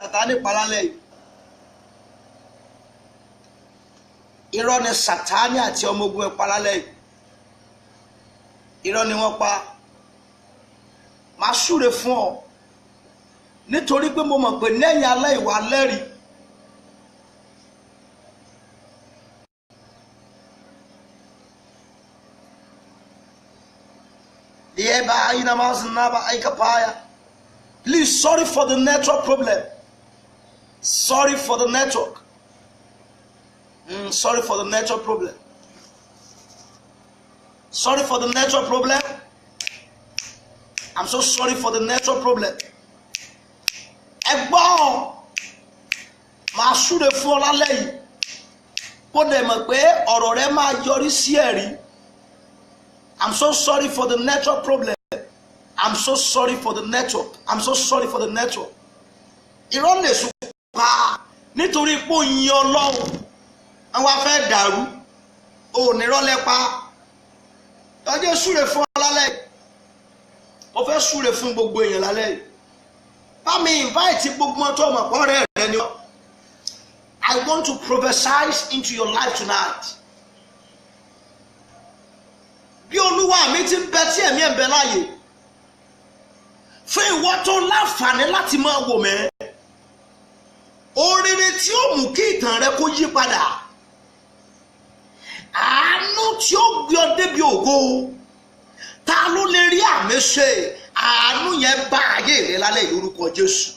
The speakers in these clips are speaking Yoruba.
Sátánì palálẹ̀ yìí. Irọ́ ni Sátánì àti ọmọ ogun ẹ̀ palálẹ̀ yìí. Irọ́ ni wọ́n pa. Màá súre fún ọ nítorí pé mo mọ̀ pé lẹ́yìn alẹ́ ìwà lẹ́rìí. Please, sorry for the network problem. Sorry for the network. Sorry for the network problem. Sorry for the network problem. I'm so sorry for the network problem. Ẹgbọ́n máa súre fún ọ lálẹ́ yìí. Kó dẹ̀ mọ̀ pé ọ̀rọ̀ rẹ máa yọrí sí ẹ̀rí. I'm so sorry for the network problem. I'm so sorry for the network. I'm so sorry for the network. Irọ́ lè sùn pa nítorí pé ó yin Ọlọ́run. Àwọn afẹ́ dàrú. Ò ní rọ́lẹ́ pa. Ọjọ́ súre fún ọ lálẹ́ yìí. Mo fẹ́ súre fún gbogbo èèyàn lálẹ́ yìí. Bá mi invite gbogbo ọtọ́ ọmọ ọ̀rẹ́ rẹ ni ọ. I want to prophesy into your life tonight. Bí Olúwa mi ti ń bẹ tí ẹ̀mí ẹ̀ ń bẹ láàyè. Fún ìwọ tó láǹfààní láti máa wò mẹ́. Oríire tí ó mú kí ìtàn rẹ kó yí padà. Àánú tí ó gbé ọ débi ògo. Ta ló lè rí àmì ṣe? Àánú yẹn bá ayé rẹ lálẹ́ lórúkọ Jésù.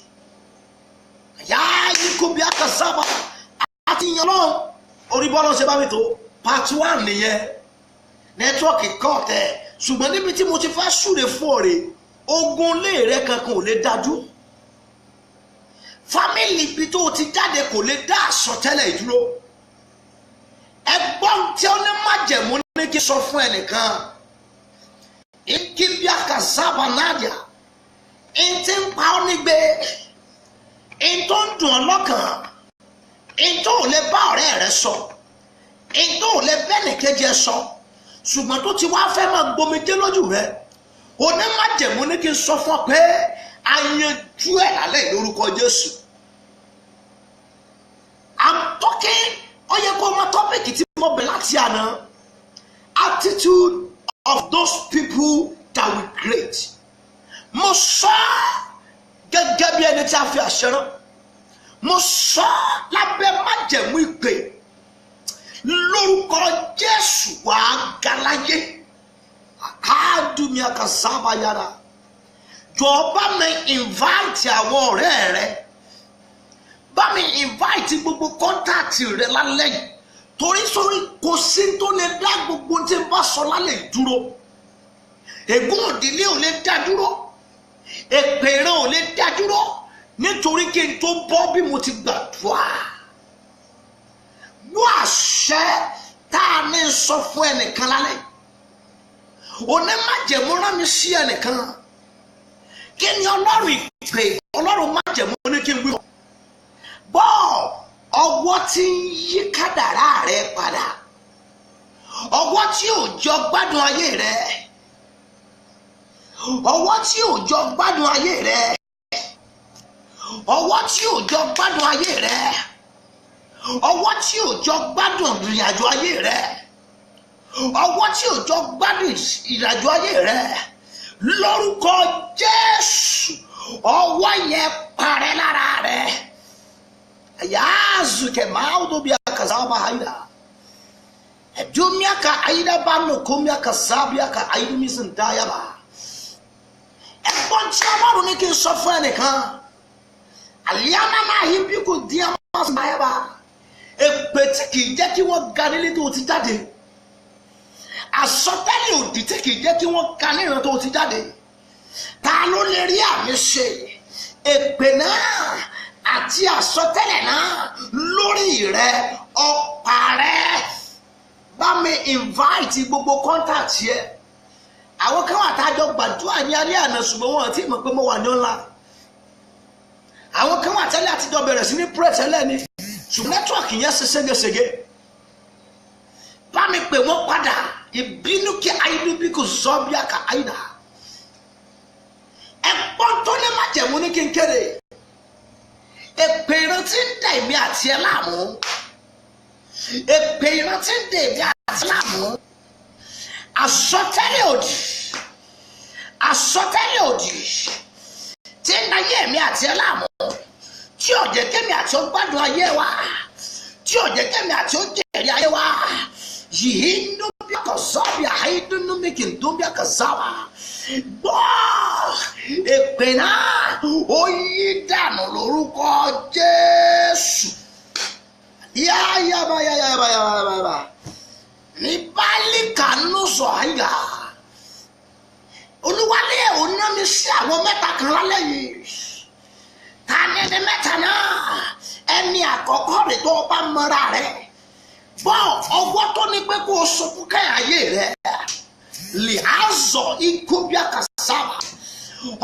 Àyà yìí kò bí àkàsábà àti yan lọ́wọ́. Orí bọ́lá ṣe bá mi tó. Part 1 nìyẹn. Nẹ́tíwọ́ọ̀kì kọ́ tẹ̀. Ṣùgbọ́n níbi tí mo ti fẹ́ súre fún ọ̀rẹ́, ogun lé rẹ kankan ò lè dájú. Fámìlì ibi tó ti jáde kò lè dá àsọtẹ́lẹ̀ ìdúró. Ẹgbọ́n tí ó ní májẹ̀mú ní kí sọ fún ẹnìkan. Ikibia kazaba nadia. Inti ń pa ọ́ nígbé. Into ń dùn ọ́ lọ́kàn. Into ò lè bá ọ̀rẹ́ rẹ sọ. Into ò lè bẹ́ẹ̀ nìkejì ẹ sọ. Ṣùgbọ́n tó ti wá fẹ́ máa gbomijé lójú rẹ. Oní májẹ̀mú ní kí n sọ fún ọ pé àyànjú ẹ̀ lálẹ́ lórúkọ Jésù. I'm talking. Ó yẹ kó máa tọ́pìkì tí mo bẹ̀ láti àná. Attitude of those people that we create. Mo sọ gẹ́gẹ́ bí ẹni tí a fi àṣẹ rán. Mo sọ lábẹ́ májẹ̀mú ìpè. Lórúkọ Jésù wàá galáyé. Àkádùmí àkàsábà yára. Jọ̀ọ́ bá mi invite àwọn ọ̀rẹ́ rẹ. Bá mi invite gbogbo kọ́ńtàtì rẹ lálẹ́ yìí. Torí sórí kò sí tó lè dá gbogbo tí n bá sọ lálẹ́ dúró. Ègún òdìlé ò lè dá dúró. Èpè rẹ ò lè dá dúró. Nítorí kí n tó bọ́ bí mo ti gbàdúrà. Gbọ́ àṣẹ tá a ní sọ fún ẹnìkan lálẹ́. Oní májẹ̀mú rán mi sí ẹnìkan. Kí ni Ọlọ́run ìpè? Ọlọ́run májẹ̀mú ní kí n wí. Bọ́ ọwọ́ tí ń yí kádàrá rẹ padà. Ọwọ́ tí ò jọ gbádùn ayé rẹ. Ọwọ́ tí ò jọ gbádùn ayé rẹ. Ọwọ́ tí ò jọ gbádùn ayé rẹ. Ọwọ́ tí ò jọ gbádùn ìrìnàjò ayé rẹ. Ọwọ́ tí ò jọ gbádùn ìrìnàjò ayé rẹ. Lórúkọ Jésù, ọwọ́ yẹn parẹ́ lára rẹ. Ayazuke maudo bia kazaba haida. Edumia ka aida bano kumia ka sabia ka aidu misintaya ba. Ẹ̀gbọ́n tí Ọlọ́run ní kí n sọ fún ẹnìkan. Àlíyámá máa yí bí kò di àmọ́ sáyà bá. Èpè tí kì í jẹ́ kí wọ́n ga nílé tó ti jáde. Àsọtẹ́lẹ̀ òdì tí kì í jẹ́ kí wọ́n ga níran tó ti jáde. Ta ló lè rí àmì ṣe? Èpè náà àti àsọtẹ́lẹ̀ náà lórí rẹ ọ̀pá rẹ. Bá mi invite gbogbo contact yẹ. Àwọn kan wà tájọ gbàdúrà ní alẹ́ àná ṣùgbọ́n wọn ti mọ̀ pé mo wà ní ọ̀la. Àwọn kan wà tẹ́lẹ̀ àtijọ́ bẹ̀rẹ̀ sí ní pray tẹ́lẹ̀ ni. Ṣùgbọ́n nẹ́tíwọ̀kì yẹn ṣe ségesège. Bá mi pè wọ́n padà. Ìbínú kí ayélujára kò zọ́ bí àkà àyìnà. Ẹ̀gbọ́n tó ní májẹ̀mú ní kékeré. èpè ìrántí ń dà èmi àti ẹ láàmú, èpè ìrántí ń dà èmi àti láàmú, àsọtẹ́lẹ̀ òdì, àsọtẹ́lẹ̀ òdì tí ń dayé èmi àti ẹ láàmú, tí ò jẹ́ kémi àti ó gbádùn ayé wa, tí ò jẹ́ kémi àti ó jèrè ayé wa. Yìí ń dún bí àkọsọ́bì àìdúnnú mi kì í dún bí àkọsọ́bà. Gbọ́ èpè náà ó yí dànù lórúkọ Jésù. Yáyábáyáyábáyábá ní báálí kanú sọ àyà. Olúwalé ò ná mi sí àwọn mẹ́ta kan lálẹ́ yìí. Ta ni ẹni mẹ́ta náà? Ẹni àkọ́kọ́ rẹ̀ tó bá mọ́ra rẹ̀. Bọ́ ọwọ́ tó ní pé kó o sunkún kẹ́yìn ayé rẹ̀. Lè á zọ ikú bí àkàsáwà.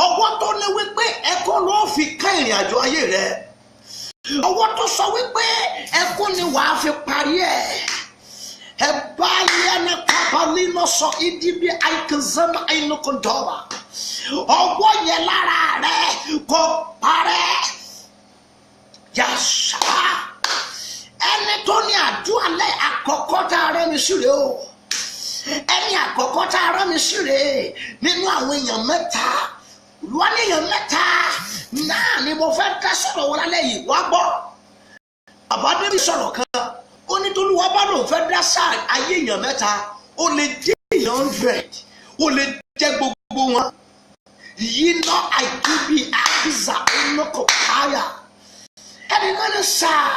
Ọwọ́ tó ní wípé ẹkún ló fi ká ìrìn àjò ayé rẹ̀. Ọwọ́ tó sọ wípé ẹkún ni wàá fi parí ẹ̀. Ẹ bá yẹn kábàlì náà sọ ìdí bí àìkèzẹ́mà àìnúkúndọ́wà. Ọwọ́ yẹn lára rẹ̀ kò parẹ́. Yàtsá ẹni tó ní àdúrà lẹ́ àkọ́kọ́ tá a rẹ́ mi sí rèé o. Ẹni àkọ́kọ́ tá a rẹ́ mi sí rèé nínú àwọn èèyàn mẹ́ta. Wọ́n ní èèyàn mẹ́ta náà ni mo fẹ́ dá sọ̀rọ̀ wọn lálẹ́ yìí wá gbọ́. Bàbá débi sọ̀rọ̀ kan ó ní tolúwa bá lòun fẹ́ dá sáà ayé èèyàn mẹ́ta ó lè jẹ́ èèyàn 100 ó lè jẹ́ gbogbo wọn. Yìí ná àìkúbi àbíza iná kò káyà. Ẹni kan ní sáà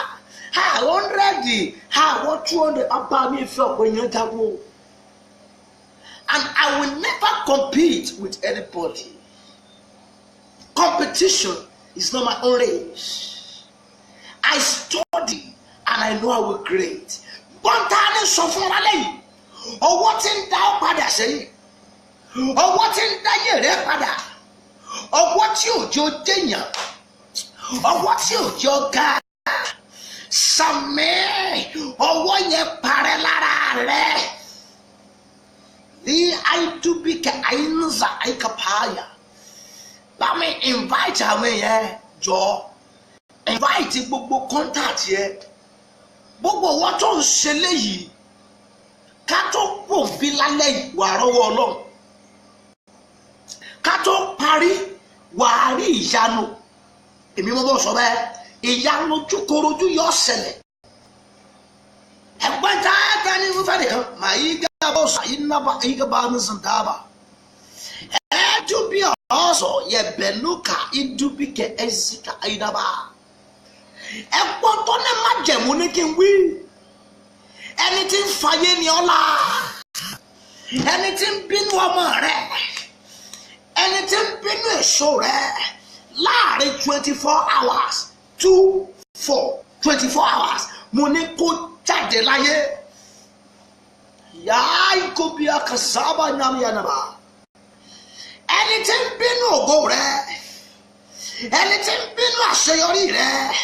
100 àwọn 200 abá mi fẹ́ ọ̀pọ̀ èèyàn jáwó. And I will never compete with anybody. Competition is not my own race. I study and I know I will create. Bọ́ntà ni sọ fún wa lẹ́yìn. Ọwọ́ tí ń dá ọ padà sẹ́yìn. Ọwọ́ tí ń dá yé rẹ padà. Ọwọ́ tí òjò jẹ̀yàn. Ọwọ́ tí òjò ga. Sàmẹ́ ọwọ́ yẹn parẹ́ lára rẹ̀. Ní àìdúbìkẹ́ àìnúzà àìkàpáyà. Bámi invite àwọn èèyàn jọ. Invite gbogbo contact yẹn. Gbogbo wọn tó ń ṣe léyìí. Ká tó pò bí lálẹ́ yìí wà rọ́wọ́ Ọlọ́run. Ká tó parí wà á rí ìyanu. Èmi mo bọ́ sọ bẹ́ẹ̀. Ìyanu ojúkorojú yọ ṣẹlẹ̀. Ẹgbẹ́ dáadáa ní fífẹ́ nìkan. Màá yí gábọ̀ sàyí nábà yí gábà ní sàndábà. Ẹ̀ẹ́dúbí ọ̀sọ̀ yẹ bẹ̀lúkà ìdúbíkẹ̀ ẹ̀sìkà ìdábà. Ẹ̀pọ̀ tó ní má jẹ̀mú ní kí n wí. Ẹni tí ń fàyè ní ọlá. Ẹni tí ń bínú ọmọ rẹ̀. Ẹni tí ń bínú èso rẹ̀. Láàrin 24 hours. 24 hours mo ní kó jáde láyé. Yàá ikú bí akasaba nyàmìyànàbà. Ẹni tí ń bínú ògo rẹ̀, ẹni tí ń bínú àṣeyọrí rẹ̀,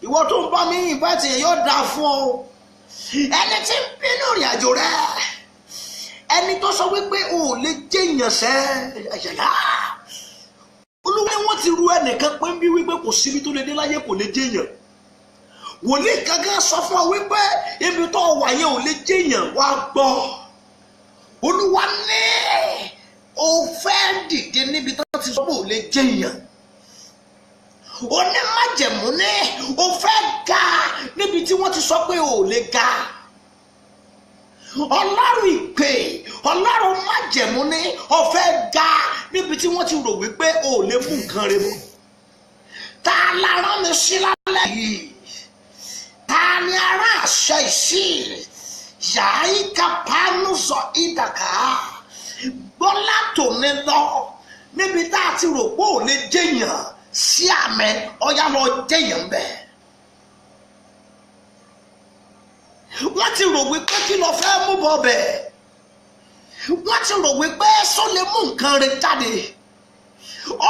ìwọ tó ń bá mi ìbátí yóò dá fún ọ. Ẹni tí ń bínú ìrìn àjò rẹ̀, ẹni tó sọ wípé o ò lè jẹ́yàn sẹ́ ẹ̀yà. Olúwa wọn ti ru ẹnìkan pé ń bí wípé kò síbi tó lè dé láyé kò lè jẹ́yàn. Wòlíì kankan sọ fún ọ wípé ibi tó wà yẹn ò lè jẹ́yàn wá gbọ́. Olúwa ní o fẹ́ dìde níbi tó ti sọ pé ò lè jẹ́yàn. Onímájẹ̀mú ní o fẹ́ ga níbi tí wọ́n ti sọ pé ò lè ga. Ọlọ́run ìpè, Ọlọ́run májẹ̀mú ní o fẹ́ ga níbi tí wọ́n ti rò wípé ò lè mú nǹkan rẹ̀ mú. Ta la rán mi sí lálẹ́ yìí? Ta ni ará àṣẹ ìsí? Yàá ìka pánú sọ ìdàkà. Bọ́lá tò ní lọ níbi tá a ti rò pé ò lè jẹ́yàn sí àmẹ́ ọ̀yá lọ jẹ́yàn bẹ́ẹ̀. Wọ́n ti rò wípé kí lọ fẹ́ mú bọ̀ bẹ́ẹ̀. Wọ́n ti rò wípé sọ lè mú nǹkan rẹ̀ jáde.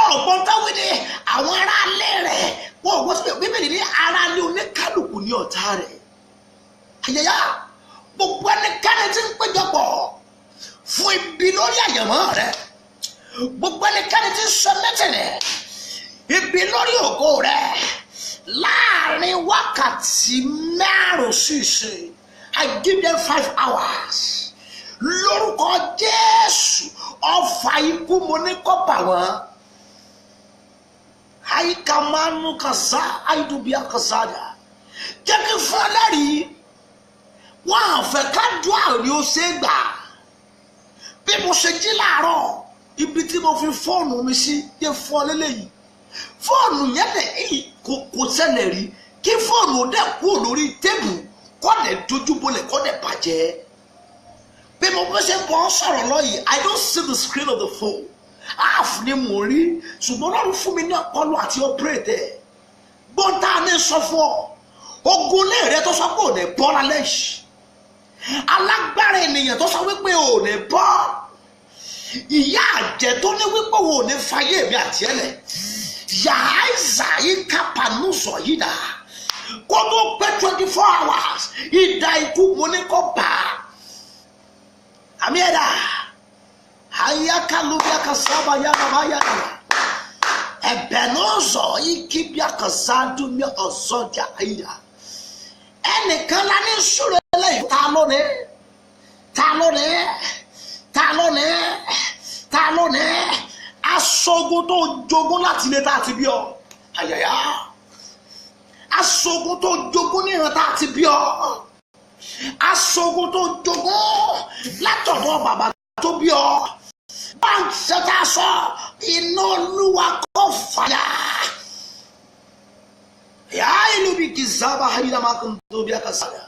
Ọ̀gbọ́n táwọn ní àwọn aráalé rẹ̀ wọ́n wọ́n sọ pé bíbélì ní aráalé oníkálùkù ní ọ̀tá rẹ̀. Àyẹ̀yà gbogbo ẹnikẹ́ni tí ń péjọpọ̀ fún ibi lórí àyẹ̀mọ́ rẹ̀. Gbogbo ẹnikẹ́ni tí ń sọ mẹ́tẹ̀lẹ̀ ibi lórí ògo rẹ̀. láàrin wákàtí márùn ṣíṣe. I give them 5 hours. Lórúkọ Jésù ọfà ikú mo ní kó bà wọ́n. Àìkàmánu kàsá àìdùbíà kàsáàdà. Jẹ́ kí fún ẹlẹ́rìí wọ́n àfẹ́ ká dùn àrí ó ṣe gbà. Bí mo ṣe jí láàárọ̀ ibi tí mo fi fóònù mi sí yẹ fún ọ lélẹ́yìí. Fóònù yẹn lẹ̀ kò ṣẹlẹ̀ rí kí fóònù dẹ̀ kú lórí tébù kọ́ dẹ̀ dojúbolẹ̀ kọ́ dẹ̀ bàjẹ́. Bí mo bá ṣe bọ́ sọ̀rọ̀ lọ́yìí, I don't see the screen of the phone. Half ni mo rí ṣùgbọ́n Ọlọ́run fún mi ní ọpọlọ àti ọpẹrẹtẹ. Gbọ́ntà ní sọ fún ọ ogun lé rẹ tó sọ pé ò ní bọ́ lálẹ́ yìí. Alágbára ènìyàn tó sọ wípé ò ní bọ́. Ìyá àjẹ́ tó ní wípé ò ní fayé mi àti ẹlẹ̀. Yàrá ìzàyí kápánú sọ yìí dà. Kó tó pé 24 hours ìdá ikú mo ní kó bá a. Àmì ẹ̀dá. Hayaka lubia kasaba ya baba ya ebenozo ikibia kasadu mi osoja aida ẹnìkan la ní sùúrù eléyìí ta ló ní aṣogun tó jogún láti ilé tá a ti bí ọ ayaya aṣogun tó jogún ní ìran tá a ti bí ọ aṣogun tó jogún látọ̀dọ̀ bàbá tó bí ọ. Báńsẹ̀tà sọ iná Olúwa kò fàyà. Yà á ìlú bí kì í sábà hayìlá máa kàn tó bí akásàyà.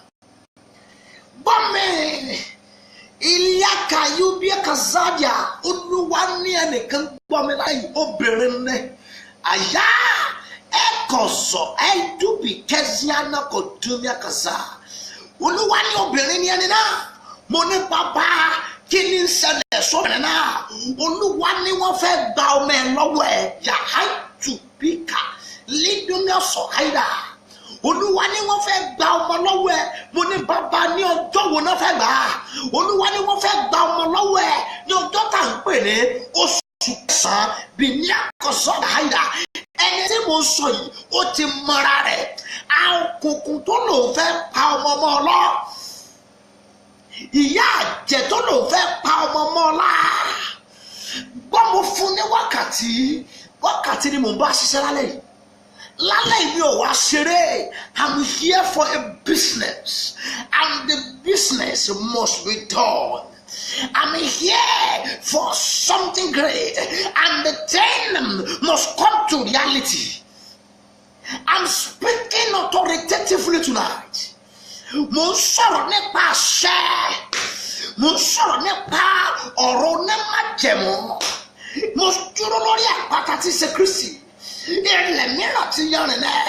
Bọ́mẹ̀ ilé akayú bí akásàyà Olúwa ní ẹnìkan gbọ́mẹ̀ láyìí obìnrin ní. Àyà ẹ̀kọ́ sọ ẹ̀dúbì kẹ́síánà kò tún bí akásà. Olúwa ní obìnrin ní ẹni náà. Mo ní bàbá. Kí ni ń ṣẹlẹ̀ sọ́bìnrin náà? Olúwa ni wọ́n fẹ́ gba ọmọ ẹ̀ lọ́wọ́ ẹ̀ yàrá ìtùbíkà lídúnmẹ́sọ̀ àìdá. Olúwa ni wọ́n fẹ́ gba ọmọ lọ́wọ́ ẹ̀. Mo ní bàbá ní ọjọ́ wo náà fẹ́ gbà á? Olúwa ni wọ́n fẹ́ gba ọmọ lọ́wọ́ ẹ̀ ní ọjọ́ tá à ń pè ní oṣù kẹsàn-án bí ní àkọsọ́ àìdá. Ẹni tí mo sọ yìí ó ti mọra rẹ̀. Àkùnkùn tó lòun fẹ́ pa ọmọ ọmọ ọlọ́. Ìyá àjẹ́ tó lòun fẹ́ pa ọmọ ọmọ ọlá. Gbọ́ mo fún ní wákàtí ni mò ń bá ṣiṣẹ́ lálẹ́ yìí. Lálẹ́ yìí mi ò wá ṣeré. I'm here for a business and the business must be done. I'm here for something great and the thing must come to reality. I'm speaking authoritatively tonight. Mo ń sọ̀rọ̀ nípa àṣẹ. Mo ń sọ̀rọ̀ nípa ọ̀rọ̀ onímájẹ̀mú. Mo dúró lórí àpáta tí ṣe Kristi. Ilẹ̀ mìíràn ti yanrìn náà.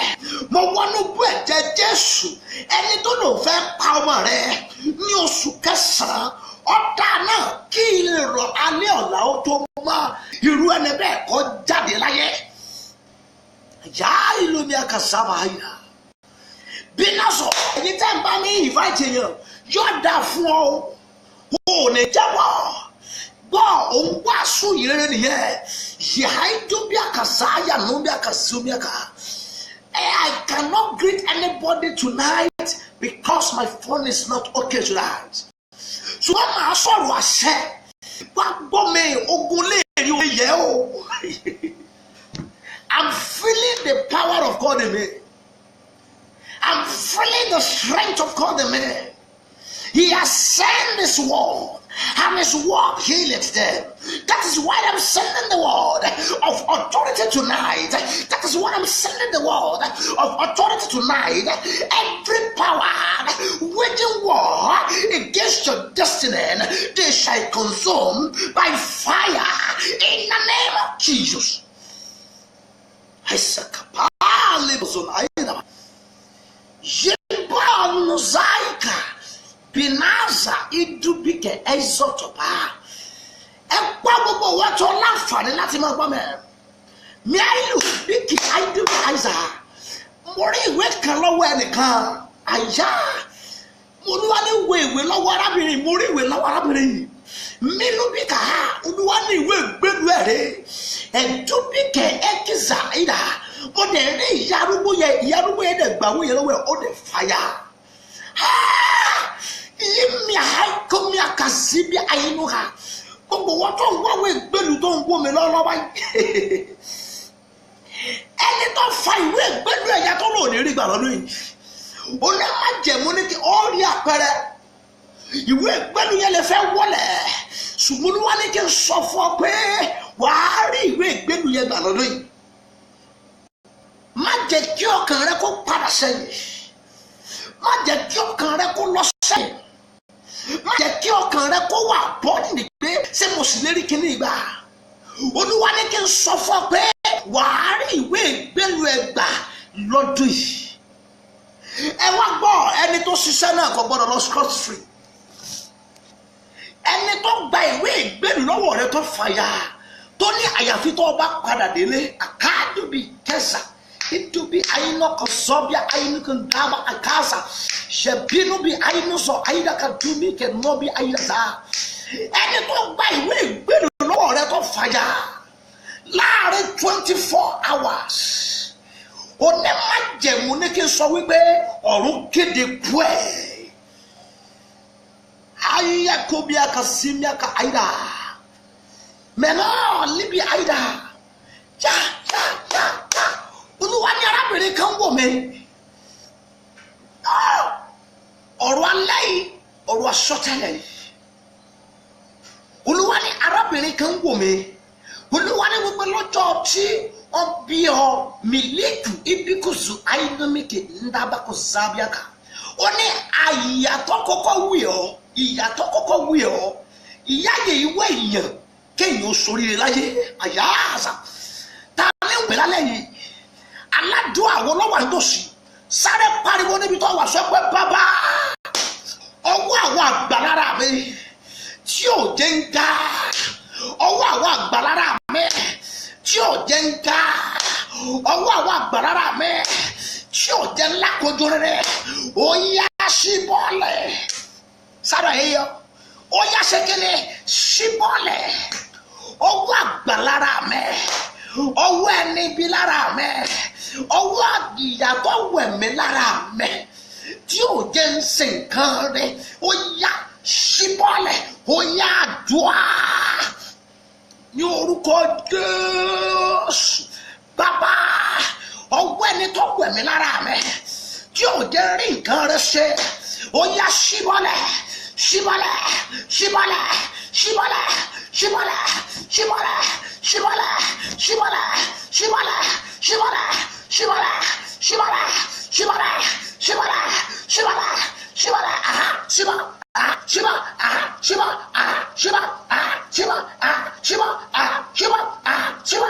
Mo wọnú bú ẹ̀jẹ̀ Jésù. Ẹni tó lò fẹ́ pa ọmọ rẹ̀ ní oṣù kẹsàn-án. Ọ̀dà náà kí ilé rọ̀ alẹ́ ọ̀la ó tó mọ́. Irú ẹni bẹ́ẹ̀ kó jáde láyé. Yá ìlú mi àkàsáwà ayà. Bí náà sọ, ẹni tẹ́ ń bá mi invite yẹn yóò dà fún ọ. O ò ní jábọ̀. Gbọ́ òun wá sùn ìrere nìyẹn. Yàrá ìjọ bí àkàsá ayà ló bí àkàsí omi àkà. I cannot greet anybody tonight because my phone is not okay tonight. So wọ́n máa sọ̀rọ̀ àṣẹ. Wá gbọ́ mi ogun lè rí oyè o. I'm feeling the power of God in me. I'm feeling the strength of God in me. He has sent His word, and His word healeth them. That is why I'm sending the word of authority tonight. That is why I'm sending the word of authority tonight. Every power waging war against your destiny, they shall consume by fire in the name of Jesus. Binaza idubike ezotopa. Ẹ̀pọ̀ gbogbo wa tó láǹfààní láti máa gbọ́ mẹ́. Mi àìlù bíkì àìdúbí àìsà. Mo rí ìwé kan lọ́wọ́ ẹnìkan. Àyà. Mo ní wá ní ìwé lọ́wọ́ arábìnrin. Mo rí ìwé lọ́wọ́ arábìnrin yìí. Mílú bí kà á. Olúwa ní ìwé ìgbélu ẹ̀rẹ́. Ẹ̀dúbíkẹ̀ ẹ̀kíza ìdá. ó dẹ̀ rí ìyá arúgbó yẹn dẹ̀ gbà wọ́n yẹn lọ́wọ́ ẹ̀ ó dẹ̀ fàyà. Iye mi àìkó mi àkàsí bí àyínú ha gbogbo wọn tó ń wá wọ́n ìgbélu tó ń wó mi lọ́wọ́ báyìí. Ẹni tó fa ìwé ìgbélu ẹ̀yà tó lò ní rí gbà lọ́dún yìí ó lè má jẹ̀mú ní kí ó rí àpẹẹrẹ ìwé ìgbélu yẹn lè fẹ́ wọlé ṣùgbọ́n wọ́n ní kí n sọ fún ọ pé wàá rí ìwé ìgbélu yẹn gbà lọ́dún yìí. Má jẹ́ kí ọkàn rẹ kó padà sẹ́yìn, má jẹ́ kí ọkàn rẹ kó lọ sẹ́yìn, má jẹ́ kí ọkàn rẹ kó wà bọ́ọ̀dì nígbé ṣé mo sì lérí kíní ìgbà. Olúwa ní kí n sọ fún ọ pé wàá rí ìwé ìgbélu ẹ gbà lọ́dún yìí. Ẹ wá gbọ́, ẹni tó ṣiṣẹ́ náà kò gbọ́dọ̀ lọ scot free. Ẹni tó gba ìwé ìgbélu lọ́wọ́ rẹ tó fàyà tó ní àyàfi tó bá padà délé àkáàdùbí kẹsà ìdùbí àyínú kan sọ bí àyínú kan dábàá àkàsà ṣẹbínú bí àyínú sọ àyínú kan dùbí kẹnú bí àyínú sá. Ẹni tó gba ìwé ìgbélu lọ́wọ́ rẹ tó fàyà láàrin 24 hours òní má jẹ̀mú ní kí n sọ wípé ọ̀run kéde kú ẹ̀. Ayé kó bí aka sí mi aka àyídà mẹ́nà níbi àyídà já Olúwa ní arábìnrin kan wò mí. Ọ̀rọ̀ alẹ́ yìí ọ̀rọ̀ àsọtẹ́lẹ̀ yìí. Olúwa ní arábìnrin kan wò mí. Olúwa ní gbogbo lọ́jọ́ tí wọ́n bí ọ mílíkù ibikuzu àyínúmíkì ńdábàkú zábíàkà. Ó ní àyàtọ̀ kọ́kọ́ wí ọ́, ìyàtọ̀ kọ́kọ́ wí ọ́, ìyá yẹ ìwé èèyàn kéèyàn sóríire láyé àyà àṣà. Ta ní ìwé lálẹ́ yìí? Aládùn àwọn ọlọ́wà nítòsí sáré pariwo níbi tó wà sọ pé bàbá ọwọ́ àwọn àgbàlára mi tí ò jẹ́ ń ga, ọwọ́ àwọn àgbàlára mi tí ò jẹ́ ń ga, ọwọ́ àwọn àgbàlára mi tí ò jẹ́ ńlá kojú rere ó yá sí bọ́ọ̀lẹ̀ sára yíyọ ó yá sékélé sí bọ́ọ̀lẹ̀ ọwọ́ àgbàlára mi ọwọ́ ẹni bí lára mi ọwọ́ ìyàtọ̀ wẹ̀mí lára mi tí ò jẹ́ ń sìn nǹkan rẹ̀ ó yá síbọ̀lẹ̀ ó yá àdúrà ní orúkọ Jésù. Bàbá ọwọ́ ẹni tó wẹ̀mí lára mi tí ò jẹ́ rí nǹkan rẹ̀ ṣe ó yá síbọ̀lẹ̀ síbọ̀lẹ̀ síbọ̀lẹ̀ síbọ̀lẹ̀ síbọ̀lẹ̀ síbọ̀lẹ̀ síbọ̀lẹ̀ síbọ̀lẹ̀ síbọ̀lẹ̀ síbọ̀lẹ̀ Shibala, Shibala, Shibala, Shibala, Shibala, Shibala, Shiba, Shiba, Shiba, Shiba, Shiba, Shiba, Shiba, Shiba,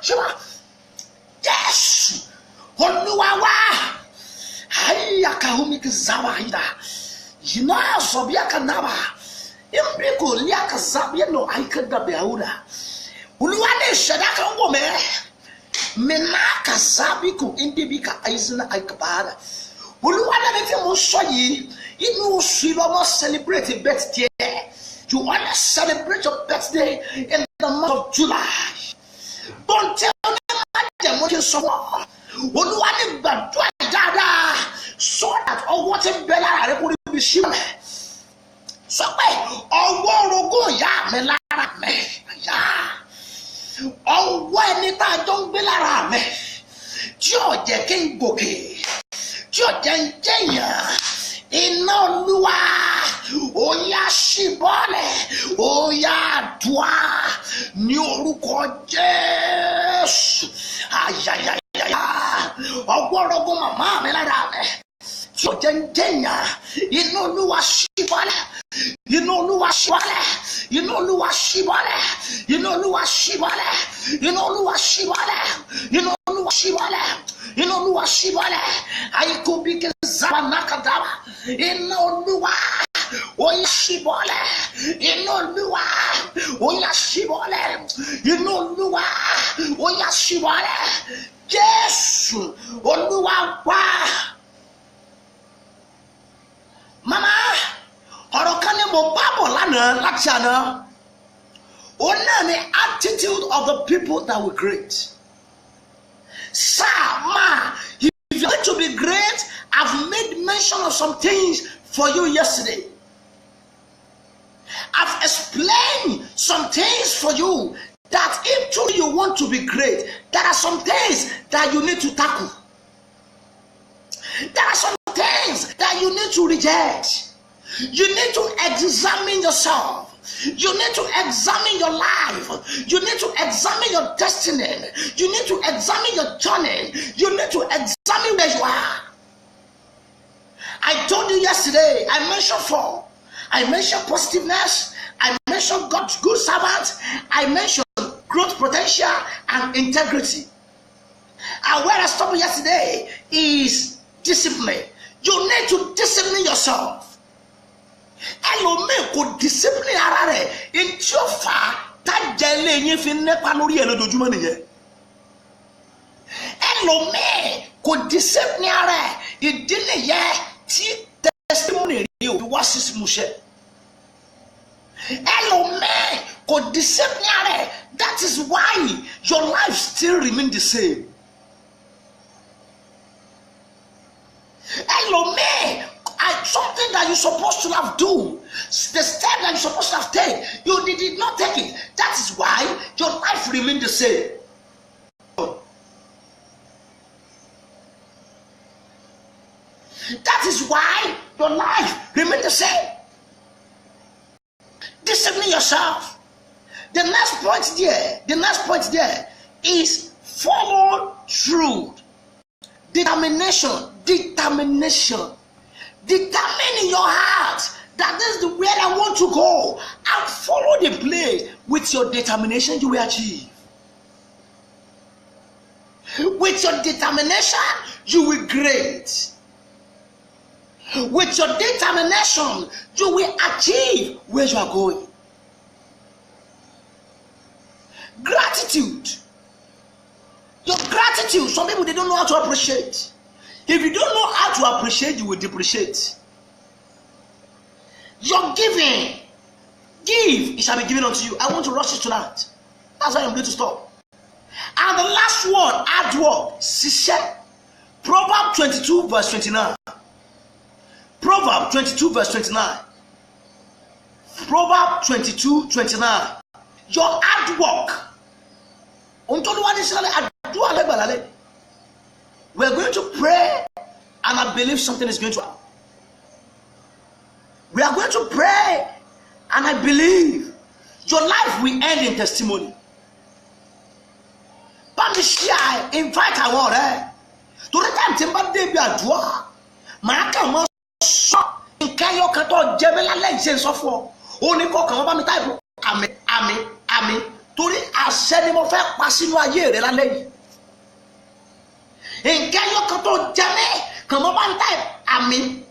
Shiba. Yes! Oluwawa! Haya kahumi kizaba ida. Yina sobia kanaba. Imbriko liya kazabia no aikada beauda. Uluwane shadaka ngome. Menaka sabiku indibika aizina aikabada. Uluwana nete mo soyi inu siloma celebrate birthday. You want to celebrate your birthday in the month of July. Don't tell them what you saw. Uluwana gbadua dada so that all what in bella re ko bi shima. So pe owo orogo ya me lara me. Ya. Ọwọ́ ẹni tá a jọ ń gbé lára mi tí ò jẹ́ kí n gòkè tí ò jẹ́ ń jẹ́yàn iná Olúwa ó yá síbọ̀lẹ̀ ó yá dùá ní orúkọ Jésù. Ayayayaya ọwọ́ ọ̀rọ̀gùn màmá mi lára mi tí ò jẹ́ ń jẹ́yàn iná Olúwa síbọ̀lẹ̀. Iná Olúwa síbọ̀lẹ̀, iná Olúwa síbọ̀lẹ̀, iná Olúwa síbọ̀lẹ̀, iná Olúwa síbọ̀lẹ̀, iná Olúwa síbọ̀lẹ̀, iná Olúwa síbọ̀lẹ̀. Àìkúbi kí zaba nàkàdàbà, iná Olúwa ó yá síbọ̀lẹ̀, iná Olúwa ó yá síbọ̀lẹ̀, iná Olúwa ó yá síbọ̀lẹ̀. Jésù Olúwa wá. Mama. Ọ̀rọ̀ kan ní mo bá bọ̀ lánàá láti àná. Ó náà ni attitude of the people that were great. Sir, ma, if you're going to be great, I've made mention of some things for you yesterday. I've explained some things for you that if truly you want to be great, there are some things that you need to tackle. There are some things that you need to reject. You need to examine yourself. You need to examine your life. You need to examine your destiny. You need to examine your journey. You need to examine where you are. I told you yesterday, I mentioned 4. I mentioned positiveness. I mentioned God's good servant. I mentioned growth potential and integrity. And where I stopped yesterday is discipline. You need to discipline yourself. Ẹlòmíì kò discipline ara rẹ̀ ntí ó fà á tájà ilé yín fi nípa lórí ẹ̀ lójoojúmọ́ nìyẹn. Ẹlòmíì kò discipline ara ẹ̀ ìdí nìyẹn tí testimony rẹ̀ ò fi wá sí ìmúṣẹ. Ẹlòmíì kò discipline ara ẹ̀, that is why your life still remain the same. Ẹlòmíì, something that you're supposed to have done, the step that you're supposed to have taken, you did not take it. That is why your life remained the same. That is why your life remained the same. Discipline yourself. The next point there is follow through. Determination. Determine in your heart that this is the way I want to go, and follow the place. With your determination, you will achieve. With your determination, you will great. With your determination, you will achieve where you are going. Gratitude. Your gratitude, some people, they don't know how to appreciate. If you don't know how to appreciate, you will depreciate. Your giving, give, it shall be given unto you. I want to rush it tonight. That's why I'm going to stop. And the last one, hard work, sishe. Proverbs 22 verse 29. Proverbs 22 verse 29. Proverbs 22 29. Your hard work. We're going to pray, and I believe something is going to happen. We are going to pray, and I believe your life will end in testimony. But invite our word. To the time Timba Debi Adwa, Maraka must shop in Kayo Kato Jebela Legends of war. Only cock about type. Amen. To the Asenimo fact passing a year, la lady. In Kayo Kato Jame, come up and type. Amen.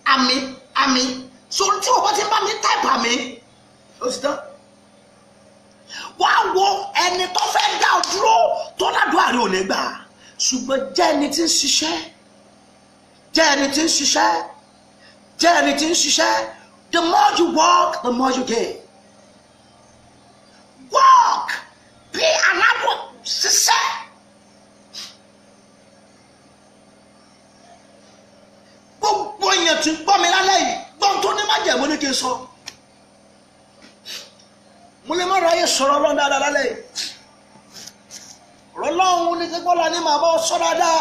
So until what in type amen. What's that? Wow, and the perfect down draw to la dwari onegba. Ṣùgbọ́n jẹ́ ẹni tí ń ṣiṣẹ́. The more you walk, the more you gain. Walk, be another ṣiṣẹ́. Gbogbo èèyàn tí ń gbọ́ mi lálẹ́ yìí, gbọ́n tó ní má jẹ́ mo ní kí n sọ. Mo lè má ráyè sọ̀rọ̀ lọ́n dáadáa lálẹ́ yìí. Ọlọ́run ní kíkọ́lá ní màá bọ́ sọ dáadáa.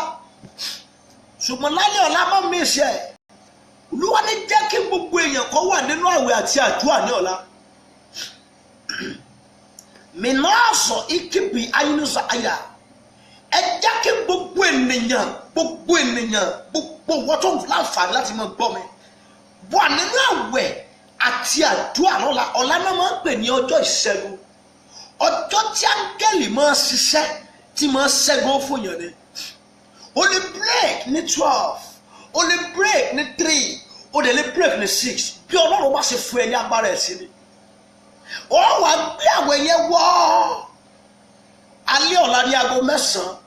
Ṣùgbọ́n lálẹ́ ọ̀la má mi ṣe. Olúwa ní jẹ́ kí gbogbo èèyàn kan wà nínú àwẹ̀ àti àdúrà ní ọ̀la. Mi náà sọ ìkíbi ayélujára àyà. Ẹ jẹ́ kí gbogbo ènìyàn gbogbo wọ́n tó láǹfààní láti máa gbọ́ mi. Wà nínú àwẹ̀ àti àdúrà lọ́la. Ọ̀la náà máa ń pè ní ọjọ́ ìṣẹ́gun. Ọjọ́ tí áńgẹ́lì máa ṣiṣẹ́ tí máa ṣẹ́gun fún yàn ni. O lè break ní 12, o lè break ní 3, o lè break ní 6. Bí Ọlọ́run bá ṣe fún ẹ ní agbára ẹ̀ sí ni. Ó wá gbé àwẹ̀ yẹn wọ́ alẹ́ ọ̀la ní aago 9.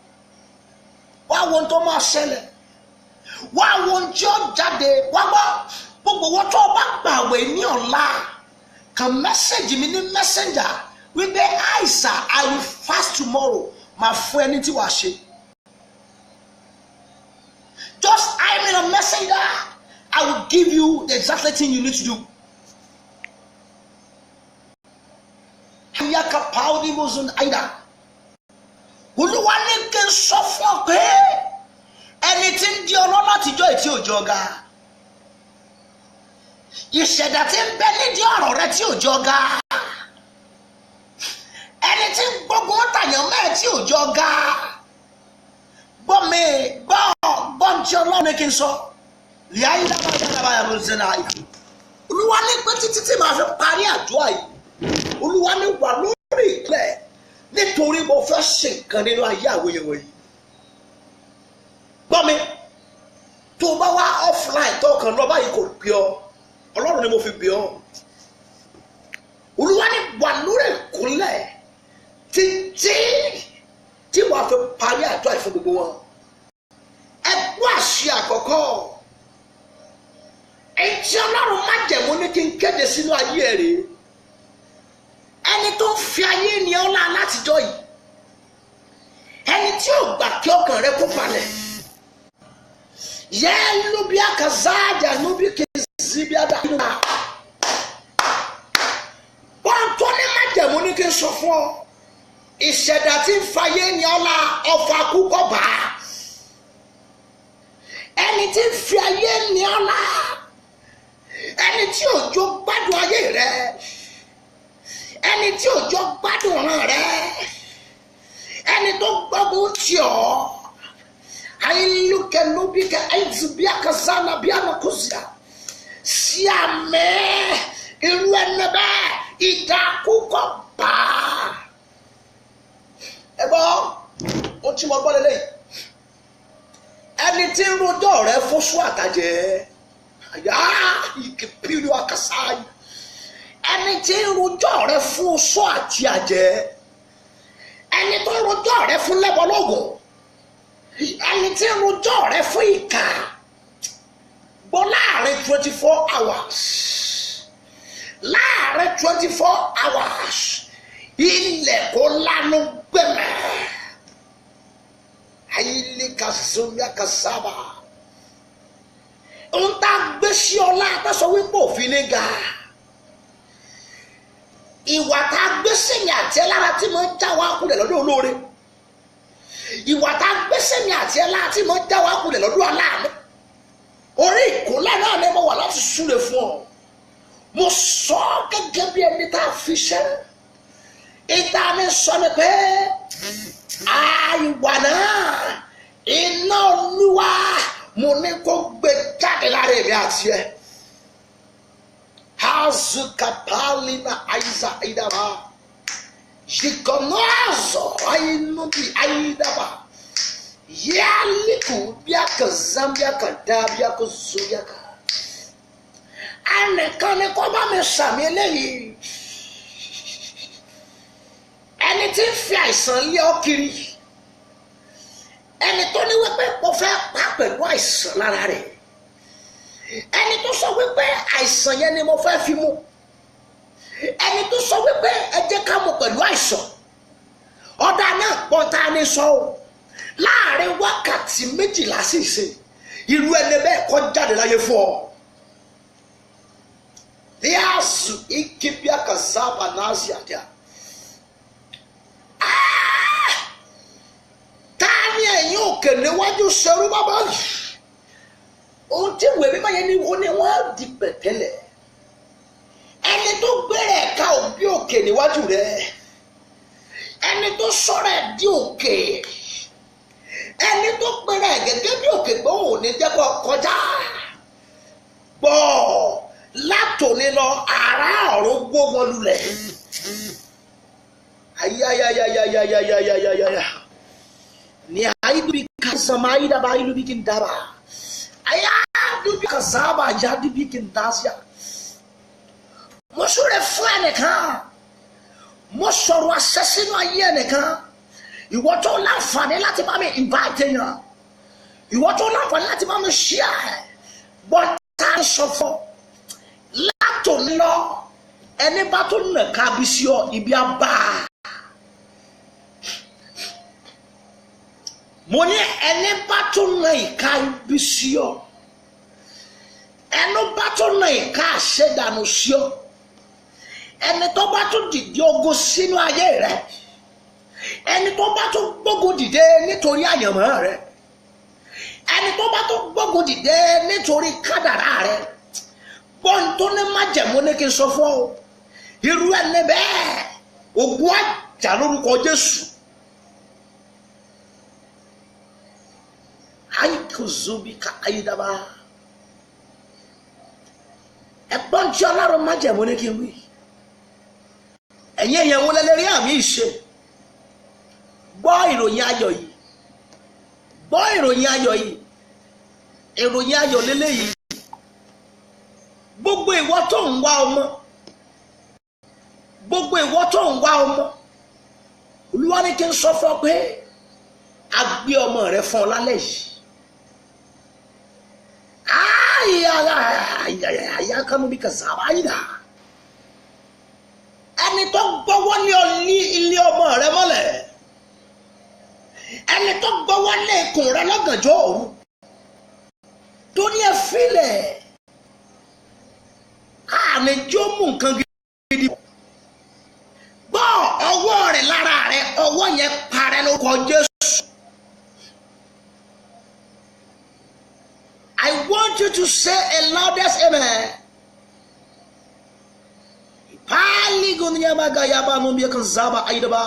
Wá wo ohun tó máa ṣẹlẹ̀. Wá wo ohun tí ó jáde. Wá gbọ́ gbogbo wọn tó bá gbà àwẹ̀ ní ọ̀la. Kàn mẹ́sẹ̀gì mi ní messenger. Wípé àìsàn I will fast tomorrow. Máa fún ẹni tí wàá ṣe. I am a messenger, I will give you the exact thing you need to do. Yaka Pauli Mozun Aida. Olúwa ní kí n sọ fún ọ pé ẹni tí ń di ọlọ́lá tìjọ́ ètí òjò ga. Ìṣẹ̀dá tí ń bẹ nídìí ọ̀rọ̀ rẹ tí òjò ga. Ẹni tí ń gbógun tàyàn mẹ́ẹ̀ tí òjò ga. Gbọ́ mi gbọ́ ń tí Ọlọ́run ní kí n sọ. Ìyá yìí dábàá ló ń ṣe náà. Olúwa ní pé títí tí màá fi parí àdúrà yìí. Olúwa ní wà lórí ìpẹ́ nítorí mo fẹ́ ṣe nǹkan nínú ayé àwòyẹ̀wò yìí. Gbọ́ mi, tó o bá wá offline tó kàn lọ báyìí kò bí ọ, Ọlọ́run ni mo fi bí ọ. Olúwa ní wà lórí ìkúnlẹ̀ títí tí wàá fi parí àdúrà fún gbogbo wọn. Ẹ gbọ́ àṣẹ àkọ́kọ́. Ẹ̀jẹ̀ Ọlọ́run má jẹ̀mú ní kí n kéde sínú ayé rẹ̀. Ẹni tó ń fi ayé ni ọlá látijọ́ yìí, ẹni tí ò gbà kí ọkàn rẹ kó balẹ̀, yẹ lóbi akazáàjà lóbi kezi bí adá nínú wa. Wọ́n tó ní májẹ̀mú ní kí n sọ fún ọ, ìṣẹ̀dá tí ń fa ayé ni ọlá ọfà kúkọ bá. Ẹni tí ń fi ayé ni ọlá, ẹni tí òjò gbádùn ayé rẹ. Ẹni tí òjò gbádùn ọ̀ràn rẹ, ẹni tó gbógun tì ọ́, ayélujára lóbi ká ẹ̀zùbí àkàzánà bí ànàkóṣìá sí àmẹ́ irú ẹni bẹ́ẹ̀ ìdákúkọ̀ bá. Ẹ gbọ́ ó tí mo gbọ́ lélẹ́yìí, ẹni tí ń rojọ́ rẹ fóṣù àtàjẹ́ àyà ìkìpìlú àkàsáyì. Ẹni tí ń rojọ́ rẹ fún oṣó àti àjẹ́, ẹni tó ń rojọ́ rẹ fún lẹ́bọ̀lọ́gùn, ẹni tí ń rojọ́ rẹ fún ìkà, gbọ́ láàrin 24 hours, láàrin 24 hours, ilẹ̀ kó lánú gbẹ̀mẹ̀, ayílíkà zomia kasaba, ń tá gbé sí ọlá àtàsọ wípé òfin ní ga. Ìwà tá a gbé sẹ́mi àti ẹ lára tí mo ń já wa kulẹ̀ lọ́dún olóore. Ìwà tá a gbé sẹ́mi àti ẹ lára tí mo ń já wa kulẹ̀ lọ́dún aláàánú. Orí ìkúnlẹ̀ náà ni mo wà láti súre fún ọ. Mo sọ ọ́ gẹ́gẹ́ bí ẹni tá a fi ṣẹ́. Ìta mi sọ ni pé àìwà náà iná Olúwa mo ní kó gbé jáde lára èmi àti ẹ. Hazukapalina aiza aidaba, jikonazo ainubi aidaba, yaliku biaka zambiaka dabiaka zuyaka. Anekane kó bá mi sàmì eléyìí. Ẹni tí ń fi àìsàn lé ọ kiri, ẹni tó ní wípé mo fẹ́ pa pẹ̀lú àìsàn lára rẹ̀. Ẹni tó sọ wípé àìsàn yẹn ni mo fẹ́ fi mú, ẹni tó sọ wípé ẹ jẹ́ ká mú pẹ̀lú àìsàn, ọ̀dà náà pọ̀ta ni sọ o láàrin wákàtí 12 sí ìsìn irú ẹni bẹ́ẹ̀ kó jáde láyé fún ọ. Yíyásù ìkíbíà kazaba náà sí àdá. Ta ni ẹ̀yin òkè níwájú ṣerú bàbá yìí? Ohun tí ìwé mímọ́ yẹn ní wọ́n ní wọ́n di pẹ̀tẹ́lẹ̀. Ẹni tó gbére ẹ̀ka òbí òkè níwájú rẹ̀, ẹni tó sọ̀rọ̀ ẹ̀ di òkè, ẹni tó gbére ẹ̀ gẹ́gẹ́ bí òkè pé òun ní jẹ́ kó kọjá. Bọ̀ látòní lọ ará ọ̀run gbó wọn lulẹ̀. Ayayayayayayayayaya ni àìdúbí kásánmá àìdàbà àìdúbí kí n dábà. Aya dubi kasaba ya dubi kindasia. Mo sure fún ẹnìkan, mo sọ̀rọ̀ àṣẹsínú ayé ẹnìkan. Ìwọ tó láǹfààní láti bá mi invite yàn, ìwọ tó láǹfààní láti bá mi share. Bọ́tà sọ̀fọ̀ látòní lọ ẹni bá tó nà kábi sí ọ ibi àbá. Mo ní ẹni bá tó nà ìka ibi sí ọ. tún nà ìka àṣẹdànù sí ọ, ẹni tó bá tún dìde ogun sínú ayé rẹ, ẹni tó bá tún gbógun dìde nítorí àyànmọ́ rẹ, ẹni tó bá tún gbógun dìde nítorí kádàrá rẹ, gbọ́n tó ní májẹ̀mú ní kí n sọ fún ọ, irú ẹni bẹ́ẹ̀ ogun àjà lórúkọ Jésù. Ayikuzubi ka ayidaba. Ẹ̀gbọ́n tí Ọlọ́run májẹ̀mú ní kí n wí. Ẹ̀yin èèyàn wo lẹ́lẹ́rí àmì ìṣe. Gbọ́ ìròyìn ayọ̀ yìí. Gbọ́ ìròyìn ayọ̀ yìí. Ìròyìn ayọ̀ lélẹ́yìí. Gbogbo ìwọ tó ń wá ọmọ. Gbogbo ìwọ tó ń wá ọmọ. Olúwa ní kí n sọ fún ọ pé a gbé ọmọ rẹ fún ọ lálẹ́ yìí. Aya kanu bí kàsáwá yìí dà. Ẹni tó gbọ́wọ́ ní ilé ọmọ rẹ mọ́lẹ̀, ẹni tó gbọ́wọ́ lé ikùn rẹ lọ́gànjọ́ òru, tó ní ẹ filẹ̀ àmì jó mú nǹkan gidi. Gbọ́ ọwọ́ rẹ̀ lára rẹ̀, ọwọ́ yẹn parẹ́ lórúkọ Jésù. I want you to say a loudest amen. Pali gunya baga yaba numbi kanzaba aidaba.